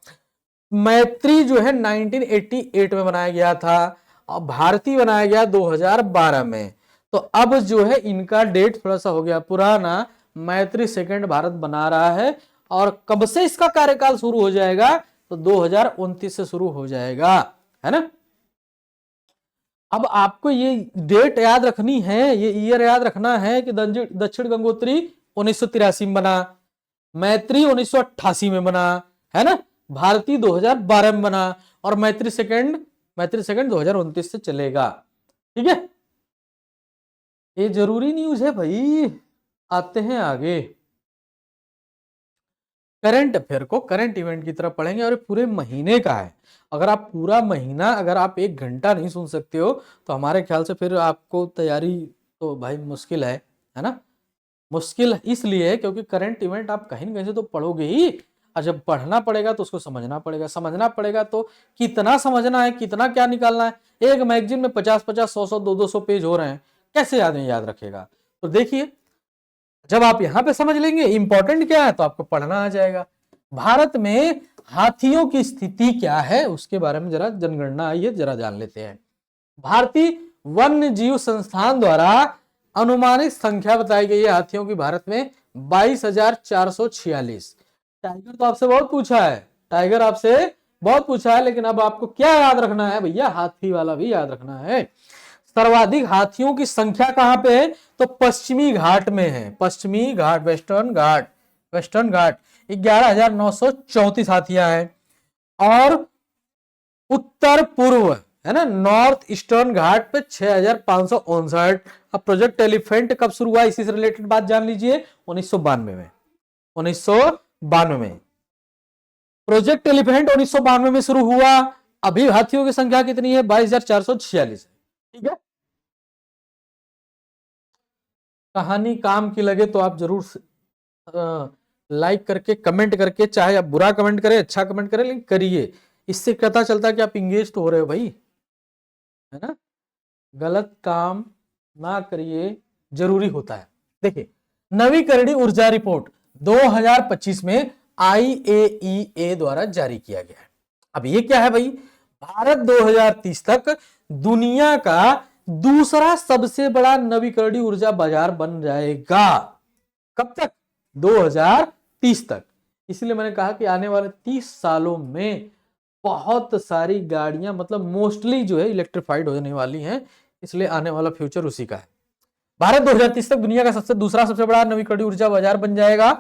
A: मैत्री जो है 1988 में बनाया गया था, और भारती बनाया गया 2012 में। तो अब जो है इनका डेट थोड़ा सा हो गया पुराना। मैत्री सेकंड भारत बना रहा है, और कब से इसका कार्यकाल शुरू हो जाएगा? तो 2029 से शुरू हो जाएगा, है ना। अब आपको ये डेट याद रखनी है, ये ईयर याद रखना है कि दक्षिण गंगोत्री 1983 में बना, मैत्री 1988 में बना, है ना, भारती 2012 में बना, और मैत्री सेकंड 2029 से चलेगा। ठीक है, ये जरूरी न्यूज है भाई। आते हैं आगे, करंट अफेयर को करंट इवेंट की तरफ पढ़ेंगे, और पूरे महीने का है। अगर आप पूरा महीना, अगर आप 1 घंटा नहीं सुन सकते हो, तो हमारे ख्याल से फिर आपको तैयारी तो भाई मुश्किल है ना। मुश्किल इसलिए क्योंकि करंट इवेंट आप कहीं न कहीं से तो पढ़ोगे ही, और जब पढ़ना पड़ेगा तो उसको समझना पड़ेगा। समझना पड़ेगा तो कितना समझना है, कितना क्या निकालना है। एक मैगजीन में 50-50, 100-100, 200-200 पेज हो रहे हैं, कैसे आदमी याद रखेगा? तो देखिए, जब आप यहां पे समझ लेंगे इंपॉर्टेंट क्या है, तो आपको पढ़ना आ जाएगा। भारत में हाथियों की स्थिति क्या है, उसके बारे में जरा जनगणना आइए जरा जान लेते हैं। भारतीय वन्य जीव संस्थान द्वारा अनुमानित संख्या बताई गई है हाथियों की भारत में 22,446। टाइगर तो आपसे बहुत पूछा है, टाइगर आपसे बहुत पूछा है, लेकिन अब आपको क्या याद रखना है भैया? हाथी वाला भी याद रखना है। सर्वाधिक हाथियों की संख्या कहां पे है? तो पश्चिमी घाट में है। पश्चिमी घाट, वेस्टर्न घाट 11,934 हाथियां हैं, और उत्तर पूर्व, है ना, नॉर्थ ईस्टर्न घाट पे 6,559। अब प्रोजेक्ट एलिफेंट कब शुरू हुआ, इसी से रिलेटेड बात जान लीजिए। 1992 में, 1992 में प्रोजेक्ट एलिफेंट 1992 में शुरू हुआ। अभी हाथियों की संख्या कितनी है? 22,446 है। ठीक है, कहानी काम की लगे तो आप जरूर लाइक करके, कमेंट करके, चाहे आप बुरा कमेंट करें, अच्छा कमेंट करें, लेकिन करिए। इससे पता चलता है कि आप इंगेज तो हो रहे हो भाई, है ना। गलत काम ना करिए, जरूरी होता है। देखिए, नवीकरणीय ऊर्जा रिपोर्ट 2025 में IAEA द्वारा जारी किया गया है। अब ये क्या है भाई? भारत 2030 तक दुनिया का दूसरा सबसे बड़ा नवीकरणीय ऊर्जा बाजार बन जाएगा। कब तक? 2030 तक। इसलिए मैंने कहा कि आने वाले 30 सालों में बहुत सारी गाड़ियां, मतलब मोस्टली जो है इलेक्ट्रिफाइड होने वाली हैं, इसलिए आने वाला फ्यूचर उसी का है। भारत 2030 तक दुनिया का दूसरा सबसे बड़ा नवीकरणीय ऊर्जा बाजार बन जाएगा,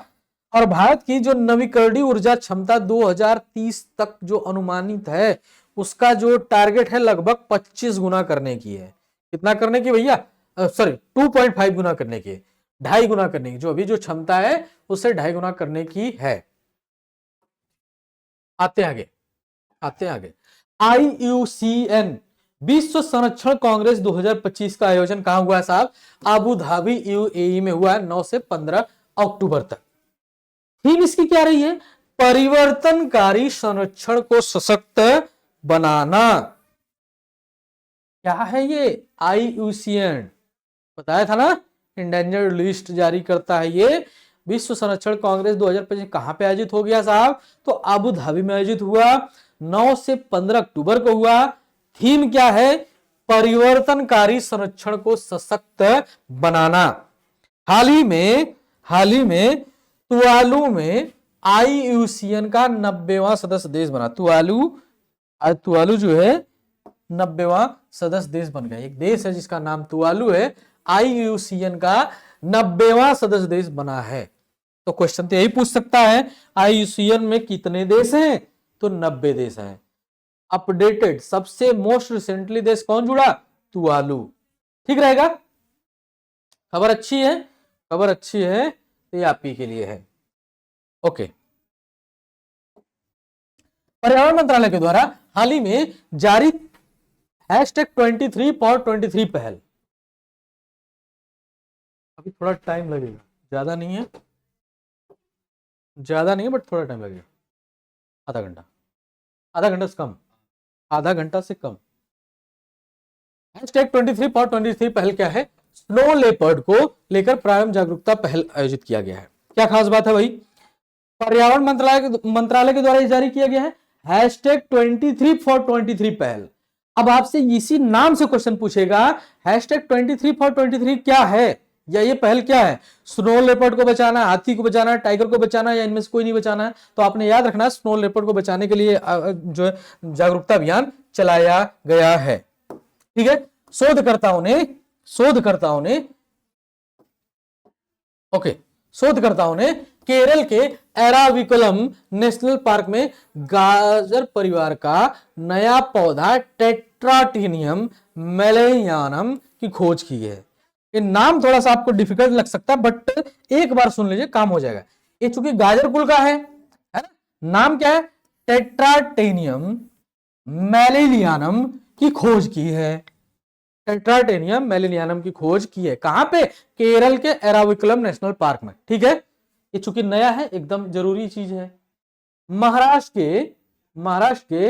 A: और भारत की जो नवीकरणीय ऊर्जा क्षमता 2030 तक जो अनुमानित है, उसका जो टारगेट है लगभग 25 गुना करने की है। कितना करने की भैया? सॉरी, 2.5 गुना करने की। 2.5 गुना करने की, जो अभी जो क्षमता है उससे 2.5 गुना करने की है। आते आगे IUCN विश्व संरक्षण कांग्रेस 2025 का आयोजन कहां हुआ साहब? अबू धाबी UAE में हुआ है 9 से 15 अक्टूबर तक। थीम इसकी क्या रही है? परिवर्तनकारी संरक्षण को सशक्त बनाना। क्या है ये? IUCN बताया था ना, इंडेंजर्ड लिस्ट जारी करता है ये। विश्व संरक्षण कांग्रेस 2025 कहां पे आयोजित हो गया साहब? तो अबू धाबी में आयोजित हुआ, 9 से 15 अक्टूबर को हुआ। थीम क्या है? परिवर्तनकारी संरक्षण को सशक्त बनाना। हाल ही में तुवालू में IUCN का 90वां सदस्य देश बना। तुवालू जो है 90वां सदस्य देश बन गया। एक देश है जिसका नाम तुवालू है, IUCN का 90वां सदस्य देश बना है। तो क्वेश्चन तो यही पूछ सकता है, IUCN में कितने देश हैं? तो 90 देश हैं। अपडेटेड सबसे मोस्ट रिसेंटली देश कौन जुड़ा? तुवालू। ठीक रहेगा? खबर अच्छी है, खबर अच्छी है, तो ये आप ही के लिए है। ओके। पर्यावरण मंत्रालय के द्वारा हाल ही में जारी #23 फॉर 23 पहल। अभी थोड़ा टाइम लगेगा, ज्यादा नहीं है बट थोड़ा टाइम लगेगा। आधा घंटा से कम, आधा घंटा से कम। #23 फॉर 23 पहल क्या है? स्नो लेपर्ड को लेकर प्रारंभ जागरूकता पहल आयोजित किया गया है। क्या खास बात है भाई? पर्यावरण मंत्रालय के द्वारा जारी किया गया है #23 फॉर 23 पहल। अब आपसे इसी नाम से क्वेश्चन पूछेगा, #23 फॉर 23 क्या है, या ये पहल क्या है? स्नो लेपर्ड को बचाना, हाथी को बचाना, टाइगर को बचाना, या इनमें से कोई नहीं बचाना है? तो आपने याद रखना, स्नो लेपर्ड को बचाने के लिए जो है जागरूकता अभियान चलाया गया है। ठीक है। शोधकर्ताओं ने केरल के एराविकुलम नेशनल पार्क में गाजर परिवार का नया पौधा टेट्राटिनियम मेलेनियनम की खोज की है। ये नाम थोड़ा सा आपको डिफिकल्ट लग सकता है, बट एक बार सुन लीजिए, काम हो जाएगा। ये चूंकि गाजर कुल का है ना? नाम क्या है? टेट्राटिनियम मेलेनियनम की खोज की है। टेट्राटिनियम मेलेनियनम की खोज की है कहां पे? केरल के एराविकुलम नेशनल पार्क में। ठीक है। ये चूंकि नया है, एकदम जरूरी चीज है। महाराष्ट्र के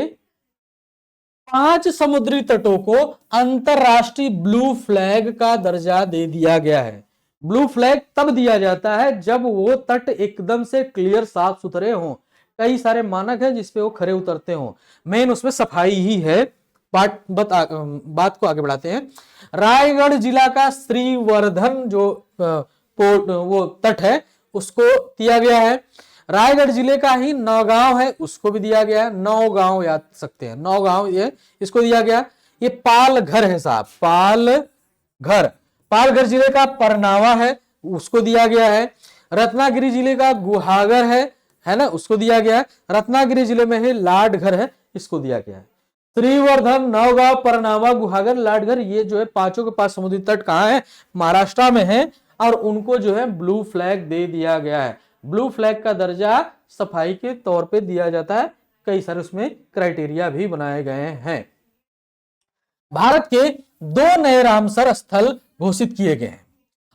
A: 5 समुद्री तटों को अंतरराष्ट्रीय ब्लू फ्लैग का दर्जा दे दिया गया है। ब्लू फ्लैग तब दिया जाता है जब वो तट एकदम से क्लियर, साफ सुथरे हों। कई सारे मानक है जिसपे वो खरे उतरते हों, मेन उसमें सफाई ही है। बात को आगे बढ़ाते हैं। रायगढ़ जिला का श्रीवर्धन जो वो तट है उसको दिया गया है। रायगढ़ जिले का ही नौगांव है, उसको भी दिया गया है। नौगांव याद सकते हैं, नौगांव ये इसको दिया गया। ये पालघर है साहब, पालघर जिले का परनावा है, उसको दिया गया है। रत्नागिरी जिले का गुहागर है ना, उसको दिया गया है। रत्नागिरी जिले में है लाडघर है, इसको दिया गया है। श्रीवर्धन, नौगांव, परनावा, गुहागर, लाडघर, ये जो है पांचों के 5 समुद्री तट कहां है? महाराष्ट्र में है, और उनको जो है ब्लू फ्लैग दे दिया गया है। ब्लू फ्लैग का दर्जा सफाई के तौर पे दिया जाता है। कई सारे उसमें क्राइटेरिया भी बनाए गए हैं। भारत के 2 नए रामसर स्थल घोषित किए गए हैं।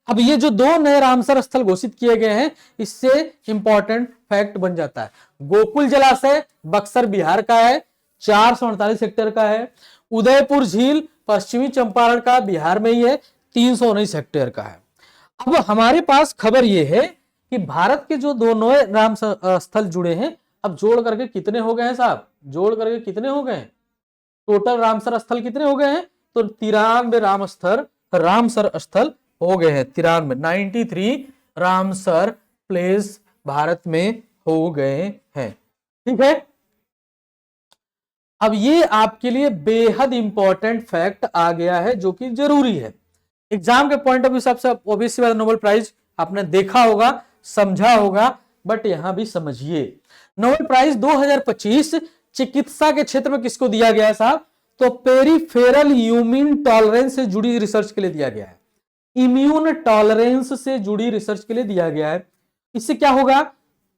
A: अब ये जो 2 नए रामसर स्थल घोषित किए गए हैं, इससे इंपॉर्टेंट फैक्ट बन जाता है। गोकुल जलाशय बक्सर बिहार का है, 448 हेक्टेयर का है। उदयपुर झील पश्चिमी चंपारण का, बिहार में ही है, 319 हेक्टेयर का है। अब हमारे पास खबर यह है कि भारत के जो 2 नए राम स्थल जुड़े हैं, अब जोड़ करके कितने हो गए हैं साहब? जोड़ करके कितने हो गए? टोटल रामसर स्थल कितने हो गए हैं? तो 93 रामसर स्थल हो गए हैं। 93 रामसर प्लेस भारत में हो गए हैं। ठीक है। अब ये आपके लिए बेहद इंपॉर्टेंट फैक्ट आ गया है, जो कि जरूरी है एग्जाम के पॉइंट ऑफ व्यू से। ओबीसी वाला नोबेल प्राइज आपने देखा होगा, समझा होगा, बट यहां भी समझिए। नोबेल प्राइज 2025 चिकित्सा के क्षेत्र में किसको दिया गया है साहब? तो पेरिफेरल ह्यूमन टॉलरेंस से जुड़ी रिसर्च के लिए दिया गया है। इम्यून टॉलरेंस से जुड़ी रिसर्च के लिए दिया गया है। इससे क्या होगा,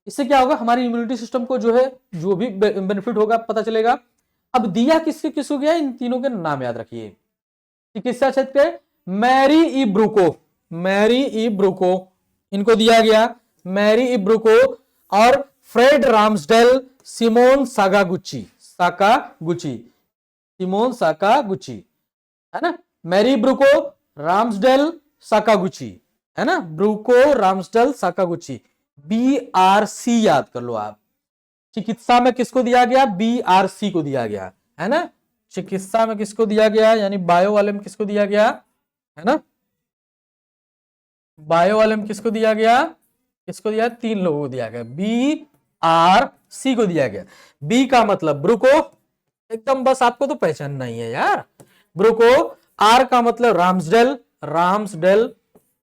A: इससे क्या होगा, हमारी इम्यूनिटी सिस्टम को जो है जो भी बेनिफिट होगा पता चलेगा। अब दिया किससे किसको गया, इन तीनों के नाम याद रखिए। चिकित्सा क्षेत्र के मैरी ई ब्रूको, मैरी ई ब्रूको इनको दिया गया, मैरी ई ब्रूको और Fred राम्सडेल, Simone Sakaguchi, Sakaguchi, Simone Sakaguchi, है ना, मैरी ब्रूको, राम्सडेल, साकागुची, है ना, ब्रूको, राम्सडेल, साकागुची, BRC याद कर लो आप। चिकित्सा में किसको दिया गया, BRC को दिया गया, है ना, चिकित्सा में किसको दिया गया, यानी बायो वाले में किसको दिया गया, है ना, बायो वाले में किसको दिया गया, किसको दिया, तीन लोगों को दिया गया, BRC को दिया गया। बी का मतलब ब्रूको, एकदम बस आपको तो पहचानना ही है यार, ब्रूको। आर का मतलब राम्सडेल, राम्सडेल,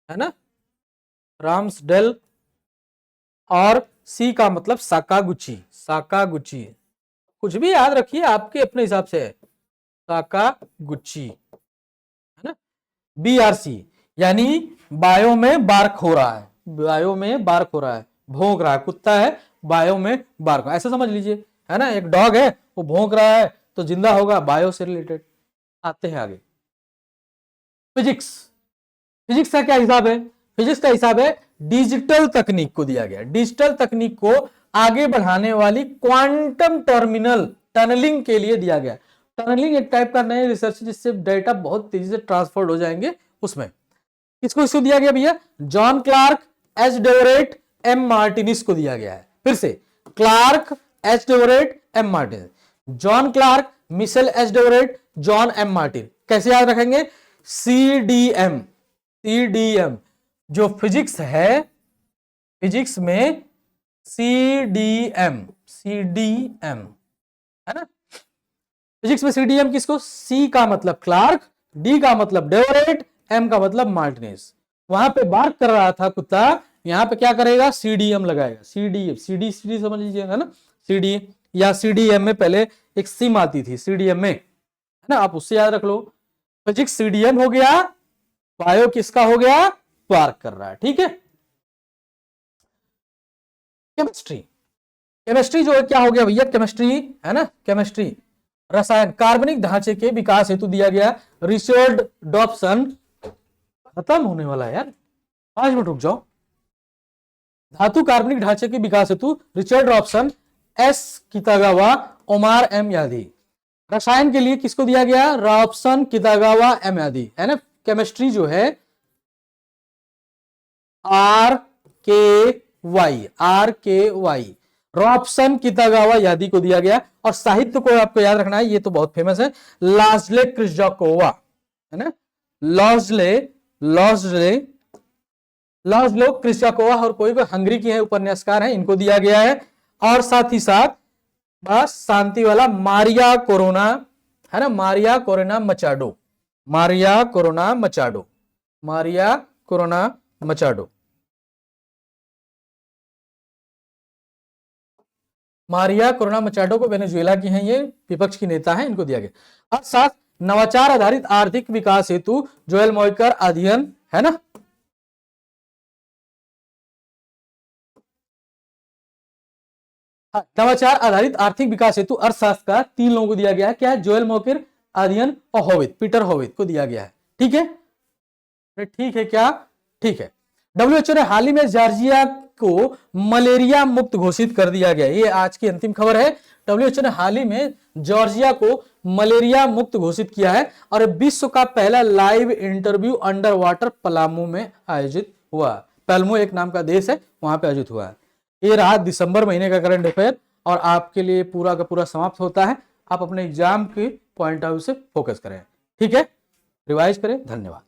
A: है ना, राम्सडेल, और सी का मतलब साकागुची, साकागुची, कुछ भी याद रखिए आपके अपने हिसाब से, साकागुची, है ना। BRC यानी बायो में बार्क हो रहा है, बायो में बार्क हो रहा है, भौंक रहा है, कुत्ता है बायो में बार्क, ऐसा समझ लीजिए, है ना, एक डॉग है वो भौंक रहा है तो जिंदा होगा, बायो से रिलेटेड। आते हैं आगे, फिजिक्स, फिजिक्स का क्या हिसाब है, फिजिक्स का हिसाब है डिजिटल तकनीक को दिया गया, डिजिटल तकनीक को आगे बढ़ाने वाली क्वांटम टर्मिनल टनलिंग के लिए दिया गया। टनलिंग एक टाइप का नया रिसर्च जिससे डेटा बहुत तेजी से ट्रांसफर हो जाएंगे, उसमें किसको इसको दिया गया भैया, John Clarke, H Devoret, M Martinis को दिया गया है। फिर से Clarke, H Devoret, M Martin, John Clarke, Michel H Devoret, John M Martin. कैसे याद रखेंगे, CDM, CDM जो फिजिक्स है, फिजिक्स में CDM, CDM, है ना, फिजिक्स में CDM किसको, C का मतलब क्लार्क, D का मतलब डेवरेट, M का मतलब मार्टिनेस। वहां पे बार्क कर रहा था कुत्ता, यहां पे क्या करेगा, CDM लगाएगा, CDM, CD समझ लीजिए, है ना, CD या CDM में पहले एक सिम आती थी CDM में, है ना, आप उससे याद रख लो। फिजिक्स CDM हो गया, बायो किसका हो गया, बार्क कर रहा है, ठीक है। केमिस्ट्री, केमिस्ट्री जो है क्या हो गया भैया, केमिस्ट्री, है ना, केमिस्ट्री रसायन, कार्बनिक ढांचे के विकास हेतु दिया गया रिचर्ड डॉप्सन, खत्म होने वाला है यार, 5 मिनट रुक जाओ। धातु कार्बनिक ढांचे के विकास हेतु Richard Robson, S Kitagawa, Omar M Yaghi. रसायन के लिए किसको दिया गया, रॉब्सन, कितागावा, M यादी, है ना। केमिस्ट्री जो है RKY, रॉब्सन, कितागावा यादी को दिया गया। और साहित्य को आपको याद रखना है, ये तो बहुत फेमस है, लाज्ले क्रिस्जाकोवा, है ना, लाज्लो क्रिस्जाकोवा, और कोई हंगरी की है उपन्यासकार है, इनको दिया गया है। और साथ ही साथ बस शांति वाला मारिया कोरोना, है ना, Maria corona Machado, Maria corona Machado, Maria corona Machado, Maria corona Machado को वेनेजुएला की हैं, ये विपक्ष की नेता हैं, इनको दिया गया। और साथ नवाचार आधारित आर्थिक विकास हेतु जोएल मॉयकर अध्ययन, है ना, नवाचार आधारित आर्थिक विकास हेतु अर्थशास्त्र का 3 लोगों को दिया गया है, क्या है, जोएल मॉयकर अध्ययन और होवित, पीटर होवित को दिया गया है, ठीक है, ठीक है क्या, ठीक है। WHO ने हाल ही में जॉर्जिया को मलेरिया मुक्त घोषित कर दिया गया, ये आज की अंतिम खबर है। WHO ने हाल ही में जॉर्जिया को मलेरिया मुक्त घोषित किया है, और विश्व का पहला live interview under water Palamu में आयोजित हुआ। पलामू एक नाम का देश है, वहां पे आयोजित हुआ है। ये रहा दिसंबर महीने का करंट अफेयर, और आपके लिए पूरा का पूरा समाप्त होता है। आप अपने एग्जाम के पॉइंट ऑफ व्यू से फोकस करें, ठीक है, रिवाइज करें, धन्यवाद।